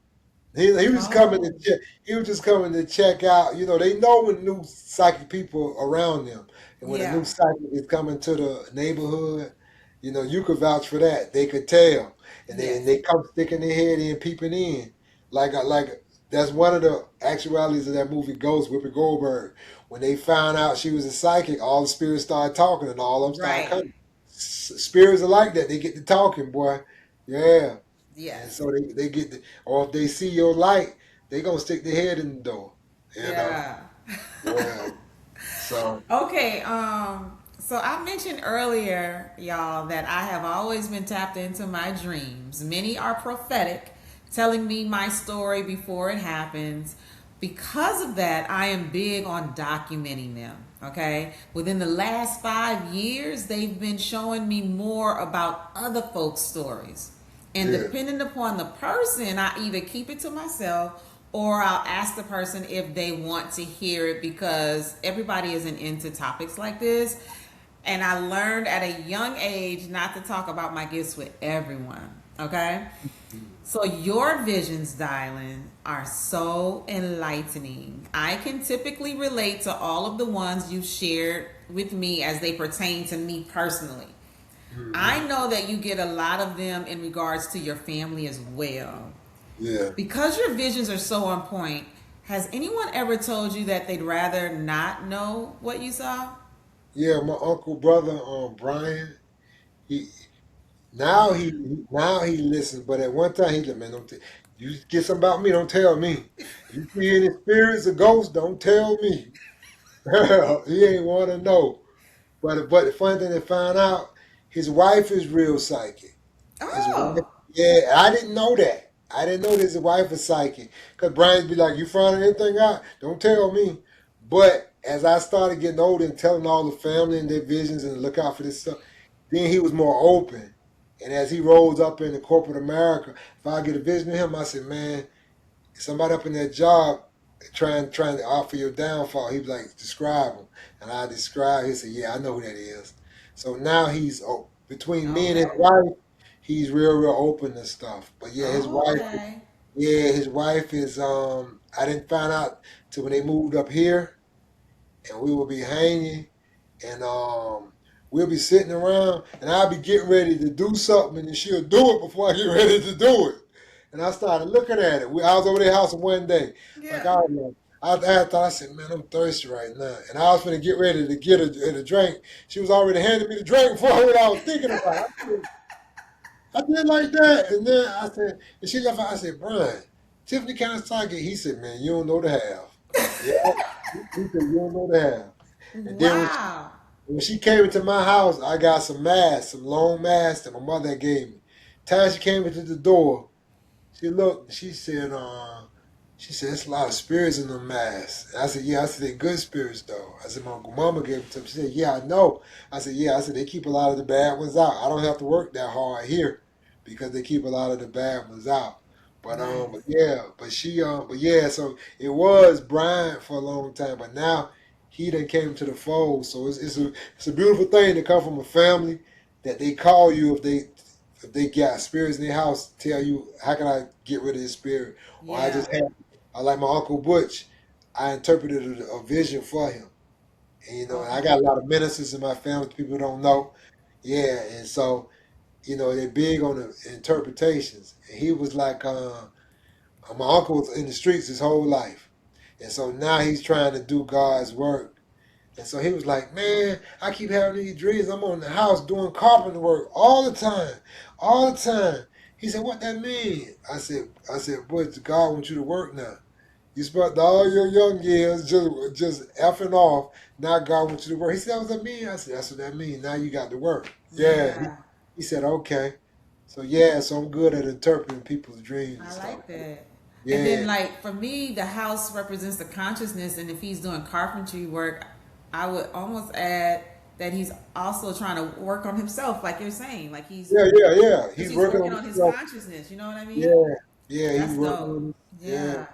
He was coming to
Oh,
check. He was just coming to check out. They know when new psychic people around them, and when a new
yeah.
psychic is coming to the neighborhood, you could vouch for that. They could tell, and
Yes.
they come sticking their head in, peeping in, like that's one of the actualities of that movie Ghost, Whoopi Goldberg. When they found out she was a psychic, all the spirits started talking, and all of them started
Right.
coming. Spirits are like that. They get to talking, boy. Yeah. And
Yes.
so they get or if they see your light, they gonna stick their head in the door. You know.
Yeah.
Yeah. So
Okay, so I mentioned earlier, y'all, that I have always been tapped into my dreams. Many are prophetic, telling me my story before it happens. Because of that, I am big on documenting them. Okay, within the last 5 years, they've been showing me more about other folks' stories. And
yeah,
depending upon the person, I either keep it to myself or I'll ask the person if they want to hear it because everybody isn't into topics like this. And I learned at a young age not to talk about my gifts with everyone. Okay? So your visions, Dylon, are so enlightening. I can typically relate to all of the ones you shared with me as they pertain to me personally.
hmm
I know that you get a lot of them in regards to your family as well.
yeah,
Because your visions are so on point, has anyone ever told you that they'd rather not know what you saw?
yeah. My uncle brother, Brian, he now he listens, but at one time he said, "Man, don't you get something about me? Don't tell me. You see any spirits or ghosts? Don't tell me." He ain't want to know. But the funny thing, they found out his wife is real psychic. His wife,
Oh,
yeah, I didn't know that. I didn't know that his wife was psychic. Because Brian's be like, "You found anything out? Don't tell me." But as I started getting older and telling all the family and their visions and look out for this stuff, then he was more open. And as he rose up into corporate America, if I get a vision of him, I said, "Man, somebody up in that job. trying to offer your downfall. He was like, describe him. And I described, he said, yeah, I know who that is. So now he's, between me and his
Okay.
wife, he's real open and stuff. But yeah, his wife,
Okay.
yeah, his wife is, I didn't find out till when they moved up here, and we will be hanging, and we'll be sitting around, and I'll be getting ready to do something, and she'll do it before I get ready to do it. And I started looking at it. I was over their house one day, like
Yeah.
I was like, I thought, I said, man, I'm thirsty right now, and I was going to get ready to get a drink. She was already handing me the drink before what I was thinking about. I did like that, and then I said, and she left out. I said, Brian, Tiffany kind of talking. He said, man, you don't know the half. Yeah, he said, you don't know the half. And then
Wow.
when she came into my house, I got some masks, some long masks that my mother had gave me. Time she came into the door, she looked and she said, it's a lot of spirits in the masks. And I said, yeah, I said, they're good spirits though. I said, my mama gave it to me. She said, yeah, I know. I said, yeah, I said, they keep a lot of the bad ones out. I don't have to work that hard here because they keep a lot of the bad ones out. But
Nice.
yeah, but yeah, so it was Brian for a long time, but now he done came to the fold. So it's a beautiful thing to come from a family that they call you if they got spirits in their house, tell you how can I get rid of this spirit, or
Yeah.
I like my uncle Butch, I interpreted a vision for him, and and I
Okay.
got a lot of ministers in my family people don't know, yeah, and so they're big on the interpretations, and he was like, my uncle was in the streets his whole life, and so now he's trying to do God's work. And so he was like, man, I keep having these dreams. I'm on the house doing carpenter work all the time, all the time. He said, what that mean? I said, boy, God wants you to work now. You spent all your young years just effing off. Now God wants you to work. He said, what that mean? I said, that's what that mean. Now you got to work. Yeah. He,
Yeah.
he said, okay. So yeah, so I'm good at interpreting people's dreams and
I
stuff.
like that. And then,
Yeah.
like, for me, the house represents the consciousness, and if he's doing carpentry work, I would almost add that he's also trying to work on himself, like you're saying, like
Yeah.
because
He's
he's
working
working
on
on his
himself.
consciousness. You know what I mean?
Yeah. Yeah, he's
That's
working
dope.
on it. Yeah.
Yeah.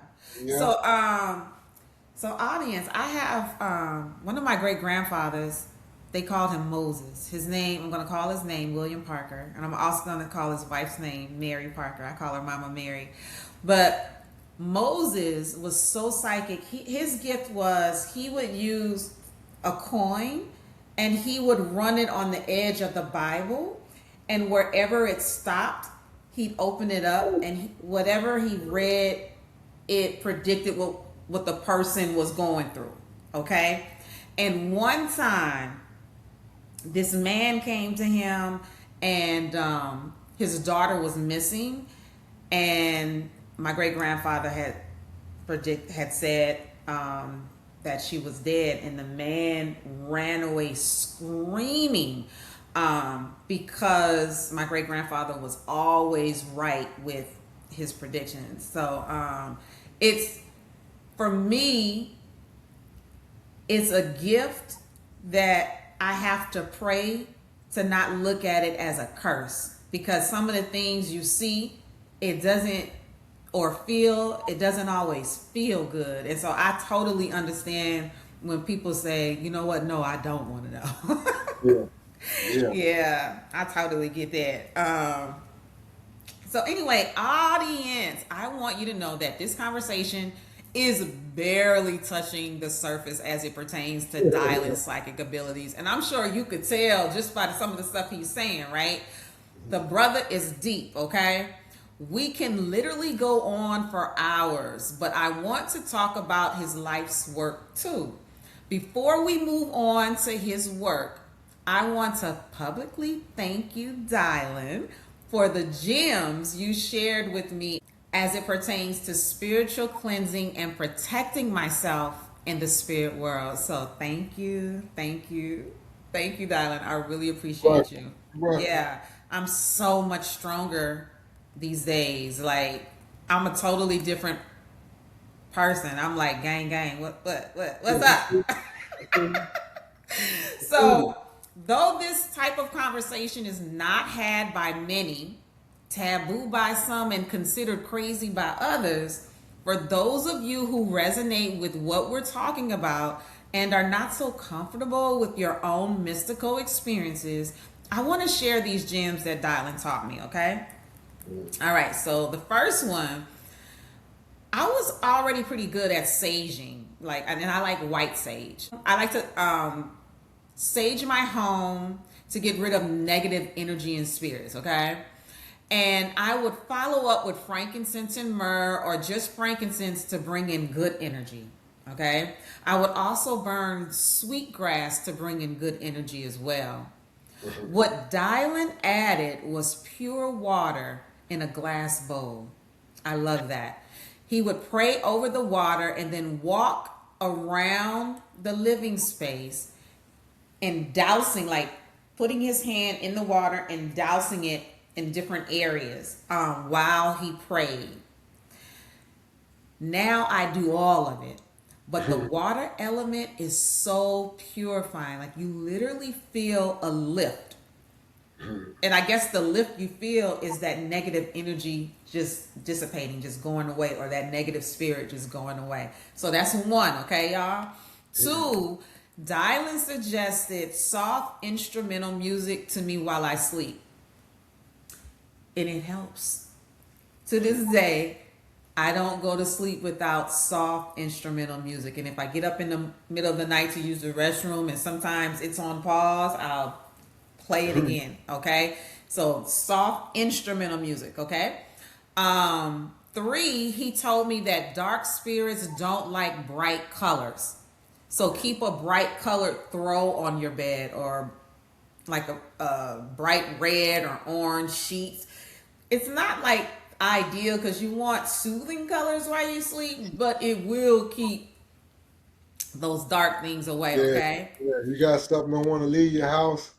Yeah.
So audience, I have one of my great grandfathers. They called him Moses. His name, I'm going to call his name William Parker, and I'm also going to call his wife's name Mary Parker. I call her Mama Mary. But Moses was so psychic. His gift was he would use a coin and he would run it on the edge of the Bible, and wherever it stopped, he'd open it up, and whatever he read, it predicted what the person was going through. Okay, and one time, this man came to him, and his daughter was missing, and my great grandfather had said that she was dead, and the man ran away screaming because my great grandfather was always right with his predictions. So it's for me, it's a gift that I have to pray to not look at it as a curse, because some of the things you see, it doesn't or feel, it doesn't always feel good. And so I totally understand when people say, you know what, no, I don't want to know.
Yeah. Yeah.
Yeah, I totally get that. So anyway, audience, I want you to know that this conversation is barely touching the surface as it pertains to Dylon's psychic abilities. And I'm sure you could tell just by some of the stuff he's saying, right? The brother is deep, okay? We can literally go on for hours, but I want to talk about his life's work too. Before we move on to his work, I want to publicly thank you, Dylon, for the gems you shared with me as it pertains to spiritual cleansing and protecting myself in the spirit world. So thank you, Dylon. I really
Right.
appreciate you.
Right.
Yeah, I'm so much stronger these days. Like, I'm a totally different person. I'm like, gang, what's up? So, though this type of conversation is not had by many, taboo by some, and considered crazy by others, For those of you who resonate with what we're talking about and are not so comfortable with your own mystical experiences, I want to share these gems that Dylon taught me, okay? All right, so the first one, I was already pretty good at saging, like, and I like white sage. I like to sage my home to get rid of negative energy and spirits, okay? And I would follow up with frankincense and myrrh or just frankincense to bring in good energy, okay? I would also burn sweetgrass to bring in good energy as well. What Dylon added was pure water in a glass bowl. I love that. He would pray over the water and then walk around the living space and dousing, like putting his hand in the water and dousing it in different areas while he prayed. Now I do all of it. But the water element is so purifying. Like you literally feel a lift. And I guess the lift you feel is that negative energy just dissipating, just going away, or that negative spirit just going away. So that's one, okay, y'all? Two, Dylon suggested soft instrumental music to me while I sleep. And it helps. To this day, I don't go to sleep without soft instrumental music. And if I get up in the middle of the night to use the restroom and sometimes it's on pause, I'll play it again, okay? So soft instrumental music, okay? Three, he told me that dark spirits don't like bright colors. So keep a bright colored throw on your bed, or like a bright red or orange sheets. It's not like ideal because you want soothing colors while you sleep, but it will keep those dark things away,
Yeah,
okay?
yeah. You got something don't want to leave your house.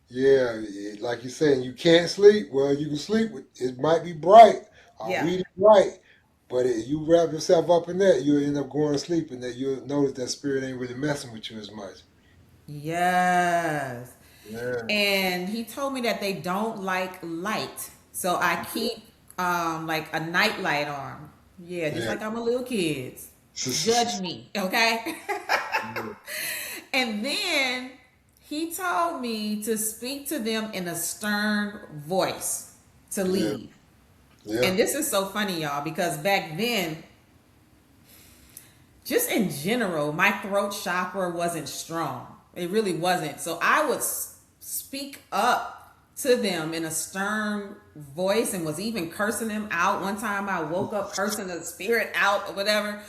Yeah, like you saying, you can't sleep. Well, you can sleep with it. Might be bright or
Yeah.
really bright, but you wrap yourself up in that, you'll end up going to sleep, and that you'll notice that spirit ain't really messing with you as much.
Yes.
Yeah,
And he told me that they don't like light. So I keep like a night light on. Yeah, just
yeah.
like I'm a little kid. Judge me, okay? And then he told me to speak to them in a stern voice to
Yeah,
leave.
yeah.
And this is so funny, y'all, because back then, just in general, my throat chakra wasn't strong. It really wasn't. So I would speak up to them in a stern voice and was even cursing them out. One time I woke up cursing the spirit out or whatever.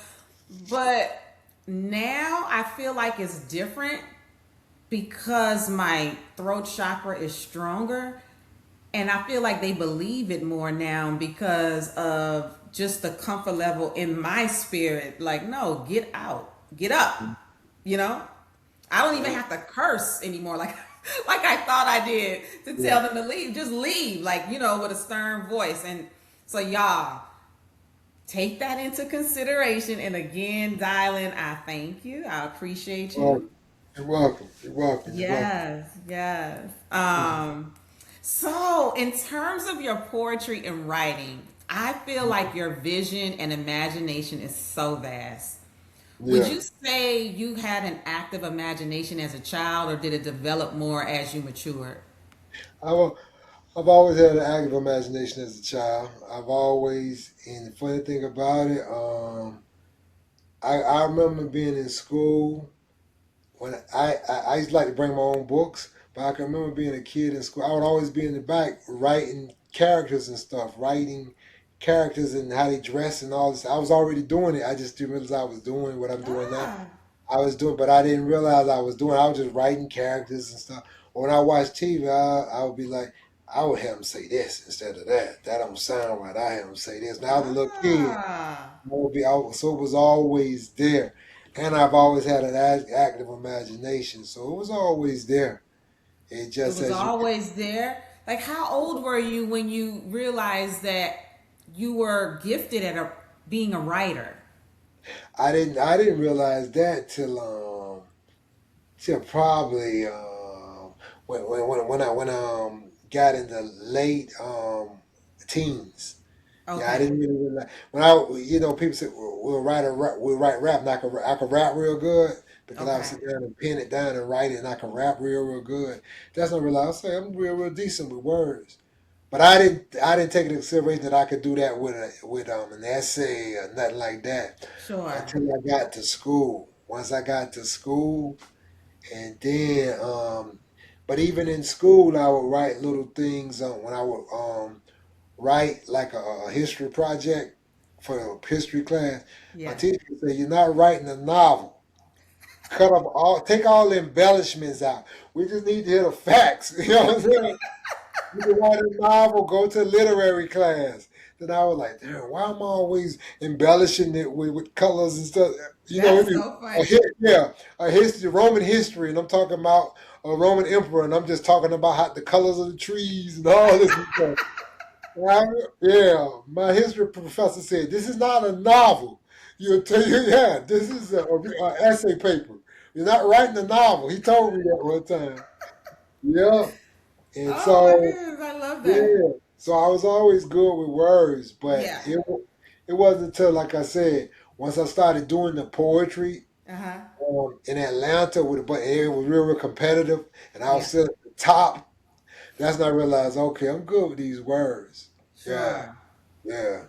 But now I feel like it's different because my throat chakra is stronger, and I feel like they believe it more now because of just the comfort level in my spirit. Like, no, get out, get up. You know, I don't even have to curse anymore. Like, like I thought I did to
Yeah.
tell them to leave. Just leave, like, you know, with a stern voice. And so, y'all, take that into consideration. And again, Dylon, I thank you. I appreciate
Well,
you.
you're welcome. You're welcome. You're welcome.
Yes, yes. So in terms of your poetry and writing, I feel like your vision and imagination is so vast. Would
Yeah.
you say you had an active imagination as a child, or did it develop more as you matured?
I've, I've always had an active imagination as a child. I've always, and the funny thing about it, I remember being in school when I used to like to bring my own books, but I can remember being a kid in school. I would always be in the back writing characters and stuff, writing characters and how they dress and all this. I was already doing it. I just didn't realize I was doing what I'm doing now.
Ah,
I was doing, but I didn't realize I was doing. I was just writing characters and stuff. When I watch TV, I would be like, I would have them say this instead of that. That don't sound right. I have them say this. Now the little kid,
ah.
so it was always there, and I've always had an active imagination, so it was always there. It
It
just
was
as you,
always there. Like, how old were you when you realized that you were gifted at being a writer?
I didn't realize that till probably when I got in the late teens. Yeah, I
Okay.
didn't really realize when I, people say we'll write rap, and I can rap real good because I would
Okay.
sit down and pen it down and write it, and I can rap real good. That's not real. I say I'm real decent with words, but I didn't take into consideration that I could do that with an essay or nothing like that
Sure.
until I got to school. Once I got to school, and then but even in school, I would write little things when I would write like a history project for a history class. My
Yeah.
teacher would say, "You're not writing a novel. Cut up take all the embellishments out. We just need to hear the facts." You know what I'm saying? You can write a novel, go to literary class. Then I was like, damn, why am I always embellishing it with colors and stuff?
That's
Maybe
so funny.
a history, Roman history, and I'm talking about a Roman emperor, and I'm just talking about how the colors of the trees and all this stuff. Yeah, my history professor said this is not a novel. You'll tell you, yeah, this is a essay paper. You're not writing a novel. He told me that one time. Yeah, and
Oh my
so
goodness, I love that.
yeah, so I was always good with words, but
Yeah.
it wasn't until, like I said, once I started doing the poetry
Uh huh.
in Atlanta, but it was real competitive, and I was
Yeah.
still at the top. That's when I realized, okay, I'm good with these words. Yeah,
Sure.
yeah,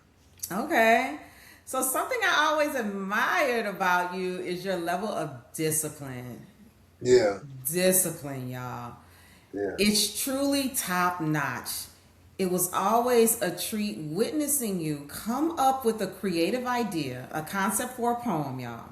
Okay. So something I always admired about you is your level of discipline.
yeah,
Discipline, y'all.
yeah,
It's truly top notch. It was always a treat witnessing you come up with a creative idea, a concept for a poem, y'all.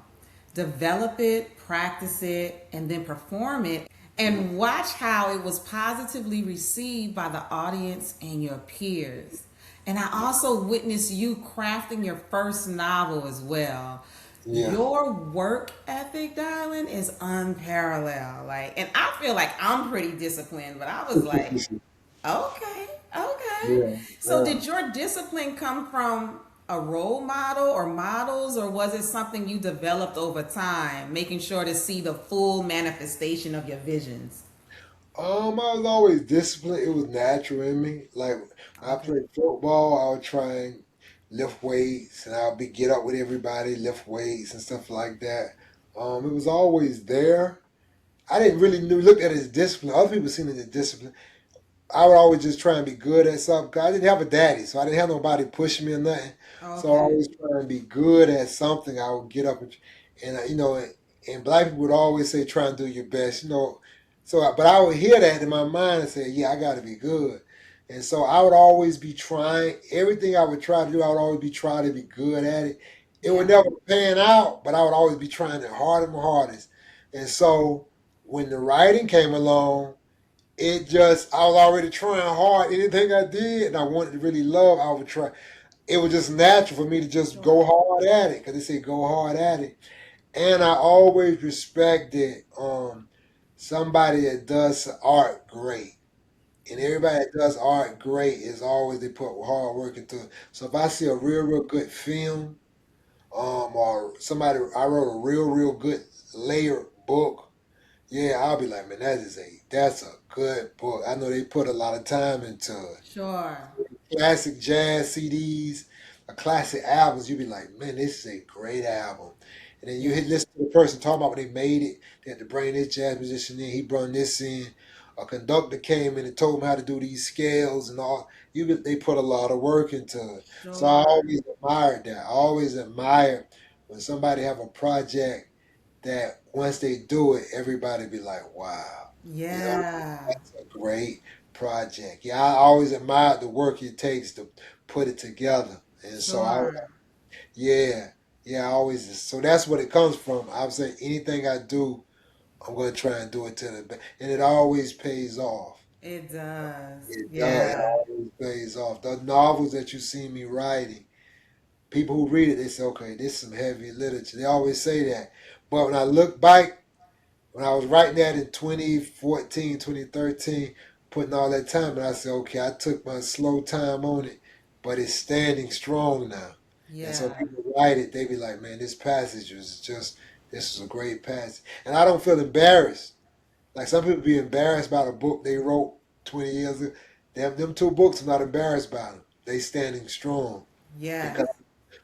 Develop it, practice it, and then perform it, and watch how it was positively received by the audience and your peers. And I also witnessed you crafting your first novel as well.
yeah.
Your work ethic, Dylon, is unparalleled. Like, and I feel like I'm pretty disciplined, but I was like, okay, okay.
Yeah,
So,
yeah.
did your discipline come from a role model or models, or was it something you developed over time, making sure to see the full manifestation of your visions?
I was always disciplined. It was natural in me. Like when I
Okay.
played football, I would try and lift weights, and I'll be get up with everybody, lift weights and stuff like that. It was always there. I didn't really look at it as discipline. Other people seen it as discipline. I would always just try and be good at something. 'Cause I didn't have a daddy, so I didn't have nobody pushing me or nothing. So I
Okay.
always try and be good at something. I would get up and and black people would always say, "Try and do your best," but I would hear that in my mind and say, "Yeah, I got to be good." And so I would always be trying everything I would try to do. I would always be trying to be good at it. It would
Yeah.
never pan out, but I would always be trying it hard and hardest. And so when the writing came along, I was already trying hard. Anything I did and I wanted to really love, I would try. It was just natural for me to just
Sure.
go hard at it because they say go hard at it. And I always respected somebody that does art great. And everybody that does art great is always they put hard work into it. So if I see a real good film, or somebody I wrote a real good layered book, yeah, I'll be like, man, that's a good book. I know they put a lot of time into it.
Sure.
Classic jazz CDs, or classic albums, you be like, man, this is a great album. And then you
Yeah.
hit listen to the person talking about when they made it. They had to bring this jazz musician in. He brought this in. A conductor came in and told him how to do these scales and all. They put a lot of work into it. So I
Sure.
always admired that. I always admire when somebody have a project that once they do it, everybody be like, wow,
Yeah.
that's a great project. Yeah, I always admired the work it takes to put it together. And so
Sure.
yeah, yeah, I always, so that's what it comes from. I would say anything I do, I'm going to try and do it to the best. And it always pays off.
It does.
It does. It
Yeah.
always pays off. The novels that you see me writing, people who read it, they say, okay, this is some heavy literature. They always say that. But when I look back, when I was writing that in 2014, 2013, putting all that time, and I said, okay, I took my slow time on it, but it's standing strong now. And so
Yeah.
people write it, they be like, man, this is a great passage. And I don't feel embarrassed. Like some people be embarrassed about a book they wrote 20 years ago. Them two books, I'm not embarrassed about them. They standing strong.
Yes.
because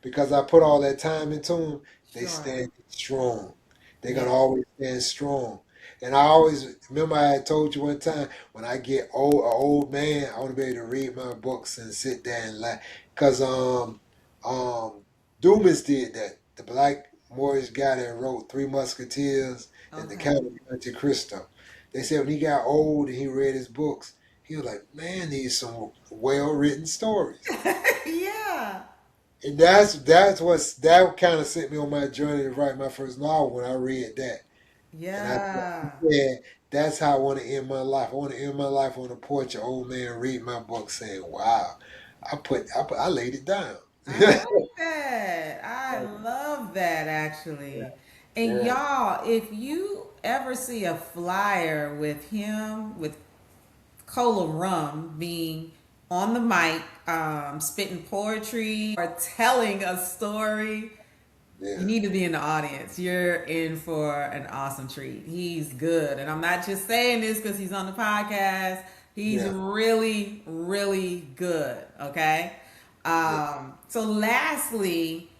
because I put all that time into them, they
Sure.
stand strong. They're gonna
Yes.
always stand strong. And I always remember I had told you one time when I get an old man, I want to be able to read my books and sit there and laugh. Cause um Dumas did that. The black Moorish guy that wrote Three Musketeers and the
Okay.
Count of Monte Cristo. They said when he got old and he read his books, he was like, "Man, these some well written stories."
Yeah.
And that kind of sent me on my journey to write my first novel when I read that. And I
Yeah.
said, that's how I want to end my life. I want to end my life on the porch, an old man read my book saying, wow, I laid it down.
I like that. I love that actually. And
Yeah.
y'all, if you ever see a flyer with him with Cola Rum being on the mic, spitting poetry or telling a story, you
Yeah.
need to be in the audience. You're in for an awesome treat. He's good. And I'm not just saying this because he's on the podcast. He's
Yeah.
really, really good. Okay.
Yeah.
So, lastly,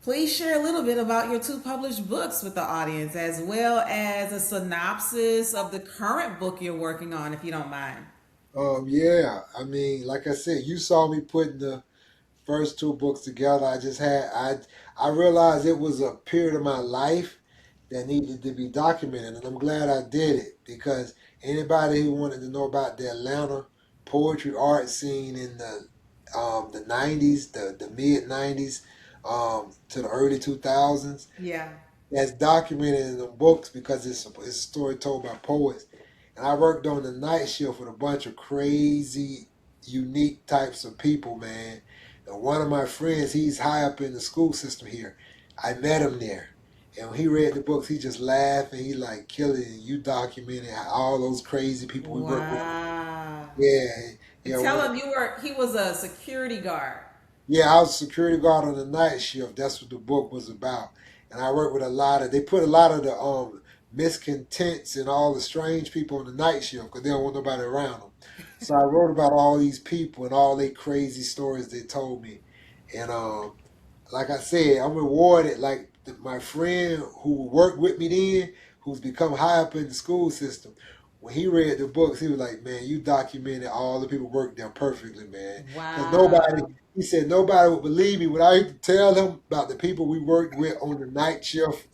please share a little bit about your two published books with the audience, as well as a synopsis of the current book you're working on, if you don't mind.
Yeah. I mean, like I said, you saw me putting the first two books together. I realized it was a period of my life that needed to be documented, and I'm glad I did it because anybody who wanted to know about the Atlanta poetry art scene in the '90s, the mid '90s, to the early 2000s,
Yeah.
that's documented in the books because it's a story told by poets. And I worked on the night shift with a bunch of crazy, unique types of people, man. And one of my friends, he's high up in the school system here. I met him there. And when he read the books, he just laughed and he like, Killian, you documented all those crazy people we work with.
Wow.
Yeah,
And
yeah.
tell
One,
him he was a security guard.
yeah, I was a security guard on the night shift. That's what the book was about. And I worked with a lot of, they put a lot of the miscontents and all the strange people on the night shift because they don't want nobody around them. So I wrote about all these people and all their crazy stories they told me. And like I said, I'm rewarded. Like my friend who worked with me then, who's become high up in the school system, when he read the books, he was like, "Man, you documented all the people worked there perfectly, man." Because nobody,
Wow.
he said, nobody would believe me when I used to tell him about the people we worked with on the night shift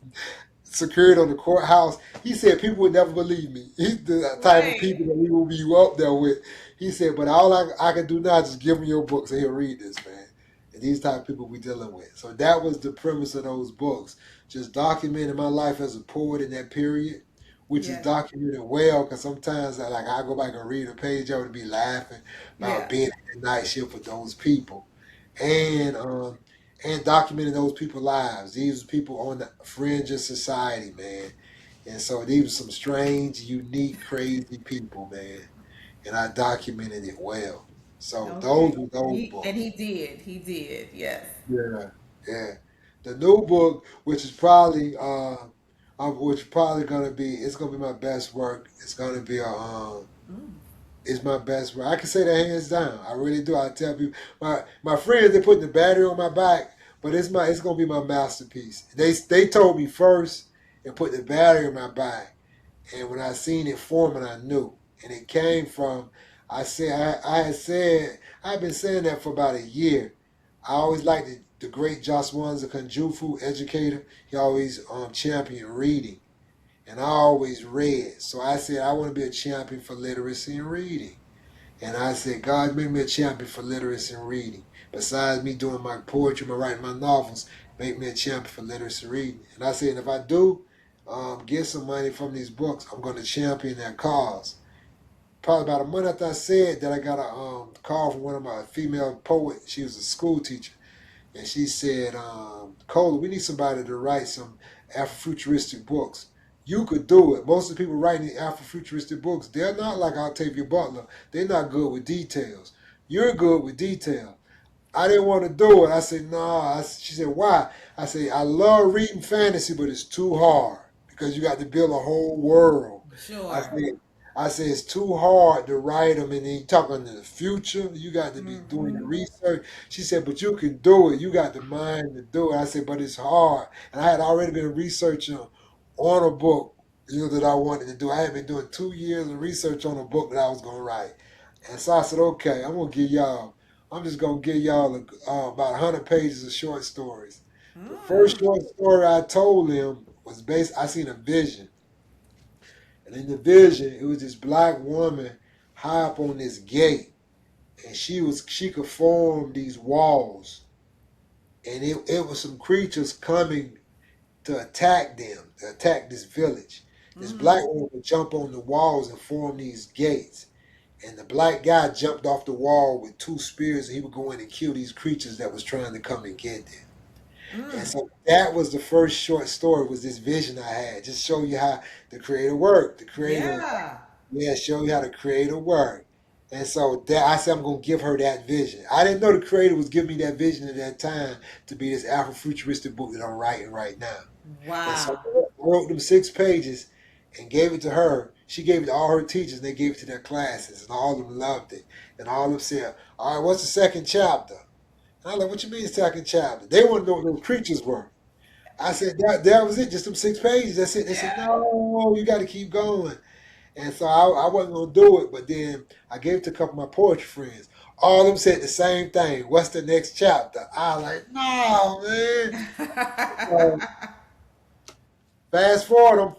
security on the courthouse. He said people would never believe me. He's the type of
Right.
people that we will be up there with. He said, but all I can do now is just give him your books and he'll read this, man. And these type of people we dealing with. So that was the premise of those books. Just documenting my life as a poet in that period, which is
Yeah.
documented well because sometimes I go back and read a page, I would be laughing about
Yeah.
being in the night shift with those people. And documenting those people's lives. These people on the fringe of society, man. And so these were some strange, unique, crazy people, man. And I documented it well. So those
Okay.
were those
And
books.
he did. He did. Yes.
Yeah, yeah. The new book, which is probably which probably gonna be, it's gonna be my best work. It's gonna be it's my best work. I can say that hands down. I really do. I tell people, my friends, they putting the battery on my back, but it's gonna be my masterpiece. They told me first and put the battery in my back, and when I seen it forming, I knew, and it came from. I had said I've been saying that for about a year. I always liked the great Joss Wan's a Kunjufu educator. He always championed reading, and I always read. So I said I want to be a champion for literacy and reading. And I said, God, make me a champion for literacy and reading. Besides me doing my poetry, my writing my novels, make me a champion for literacy and reading. And I said, if I do get some money from these books, I'm going to champion that cause. Probably about a month after I said that, I got a call from one of my female poets. She was a school teacher. And she said, Cola, we need somebody to write some Afrofuturistic books. You could do it. Most of the people writing the Afrofuturistic books, they're not like Octavia Butler. They're not good with details. You're good with detail. I didn't want to do it. I said, no. She said, why? I said, I love reading fantasy, but it's too hard because you got to build a whole world. I
Sure.
said, I say it's too hard to write them, and then you talking in the future. You got to be doing the
Mm-hmm.
research. She said, but you can do it. You got the mind to do it. I said, but it's hard. And I had already been researching on a book, that I wanted to do. I had been doing 2 years of research on a book that I was gonna write. And so I said, okay, I'm gonna give y'all. I'm just gonna give y'all about 100 pages of short stories. The first
Mm.
short story I told them was based. I seen a vision. And in the vision, it was this black woman high up on this gate, and she could form these walls, and it was some creatures coming to attack them, to attack this village. This
Mm.
black woman would jump on the walls and form these gates, and the black guy jumped off the wall with two spears, and he would go in and kill these creatures that was trying to come and get them. And
Mm.
so that was the first short story. Was this vision I had? Just show you how the creator worked. The creator.
Yeah.
Yeah, show you how the creator worked. And so that I said I'm gonna give her that vision. I didn't know the creator was giving me that vision at that time to be this Afrofuturistic book that I'm writing right now. And so
Wow.
I wrote them 6 pages and gave it to her. She gave it to all her teachers and they gave it to their classes and all of them loved it. And all of them said, all right, what's the second chapter? And I was like, what you mean second chapter? They want to know what those creatures were. I said, that was it, just them 6 pages. That's it. They said,
Yeah.
no, you got to keep going. And so I wasn't gonna do it, but then I gave it to a couple of my poetry friends. All of them said the same thing. What's the next chapter? I was like, no, man. So fast forward, I'm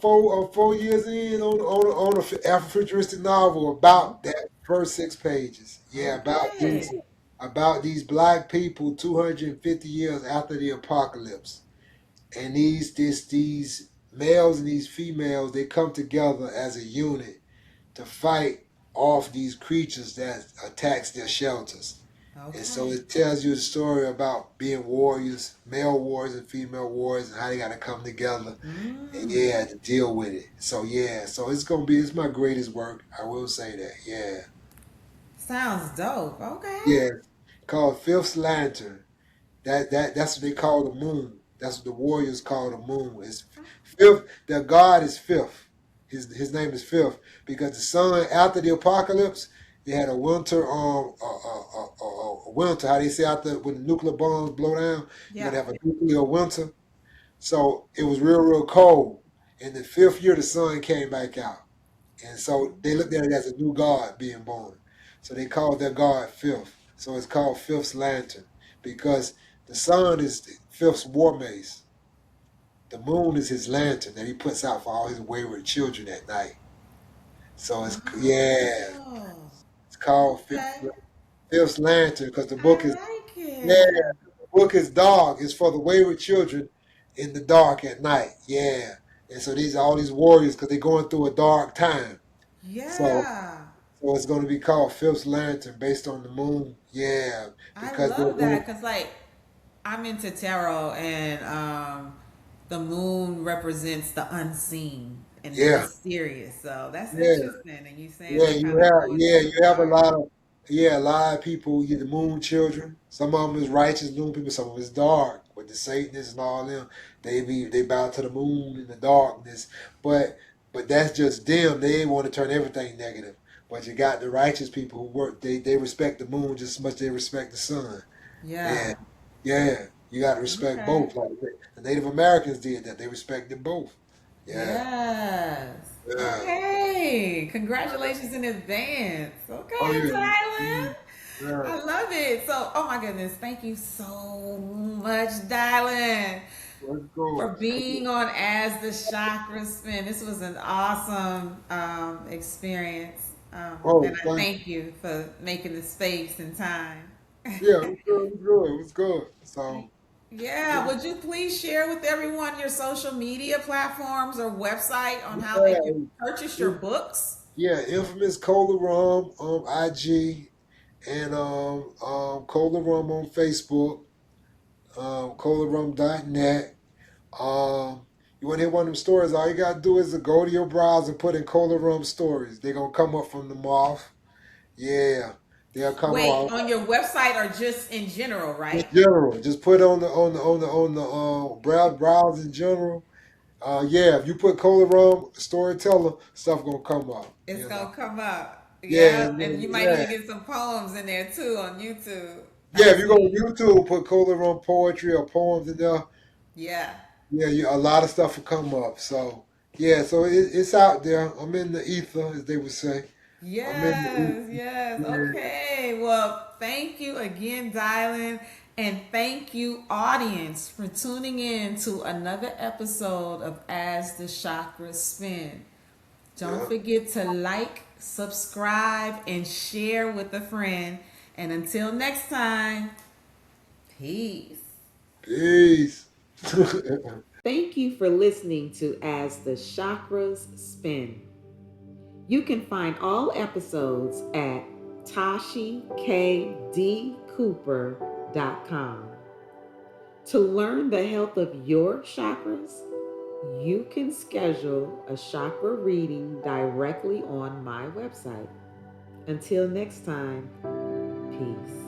4 years in on a Afrofuturistic novel about
Okay.
that first 6 pages. Yeah,
Okay.
about these black people 250 years after the apocalypse, and these males and these females, they come together as a unit to fight off these creatures that attacks their shelters. And so
Okay.
it tells you the story about being warriors, male warriors and female warriors, and how they got to come together and
Mm.
yeah, to deal with it. So yeah, so it's my greatest work. I will say that. Yeah,
Sounds dope. Okay.
yeah. Called Fifth Lantern. That's what they call the moon. That's what the warriors call the moon. It's fifth. Their god is fifth. His name is fifth because the sun after the apocalypse they had a winter a winter. How they say after when the nuclear bombs blow down, you're
Yeah.
gonna have a nuclear winter. So it was real cold. In the fifth year, the sun came back out, and so they looked at it as a new god being born. So they called their god Fifth. So it's called Fifth's Lantern because the sun is Fifth's war mace. The moon is his lantern that he puts out for all his wayward children at night. So
Oh.
it's called
Okay.
Fifth's Lantern because
I like
yeah,
it.
the book is dark. It's for the wayward children in the dark at night. Yeah, and so these all these warriors because they're going through a dark time. So
Yeah.
So it's going to be called Fifth Lantern based on the moon. Yeah,
I
because
love that because, like, I'm into tarot, and the moon represents the unseen and the
yeah,
mysterious. So that's
yeah,
interesting. And you saying they're kind of going through
you
the
have a
dark.
lot of a lot of people. You the moon children. Some of them is righteous moon people. Some of them is dark with the Satanists and all them. They bow to the moon in the darkness. But that's just them. They want to turn everything negative. But you got the righteous people who work. They respect the moon just as much as they respect the sun.
Yeah.
Yeah, yeah. You got to respect
Okay.
both. Like the Native Americans did that. They respected both. Yeah,
Yes.
yeah.
Okay. Congratulations in advance.
Oh
Okay,
yeah.
Dylan.
Yeah.
I love it. So, oh my goodness, thank you so much, Dylan,
Let's go.
for being on As the Chakras Spin. This was an awesome experience. And
Oh,
I
thank
thank you for making the space and time.
Yeah, it was good. It was good. It was good. So,
Yeah, would you please share with everyone your social media platforms or website on how they can
yeah,
purchase your books?
yeah. Infamous Cola Rum on IG and Cola Rum on Facebook. ColaRum.net. You want to hear one of them stories? All you gotta do is to go to your browser and put in Cola Rum stories. They're gonna come up from the moth. Yeah, they'll come
Wait,
up.
on your website or just in general,
In
right?
general, just put on the browse in general. Yeah, if you put Cola Rum, Storyteller, stuff gonna come up.
It's gonna come up.
Yeah,
Yeah, and you might
yeah.
even get some poems in there too on YouTube.
Yeah,
I
if you go on
see.
YouTube, put Cola Rum poetry or poems in there.
Yeah.
Yeah, a lot of stuff will come up. So yeah, so it's out there. I'm in the ether, as they would say. I'm in the
Yes, yes.
ether.
Okay. Well, thank you again, Dylon. And thank you, audience, for tuning in to another episode of As the Chakras Spin. Don't
Yeah.
forget to like, subscribe, and share with a friend. And until next time, peace.
Peace.
Thank you for listening to As the Chakras Spin. You can find all episodes at ToshiiKDCooper.com. To learn the health of your chakras, you can schedule a chakra reading directly on my website. Until next time, peace.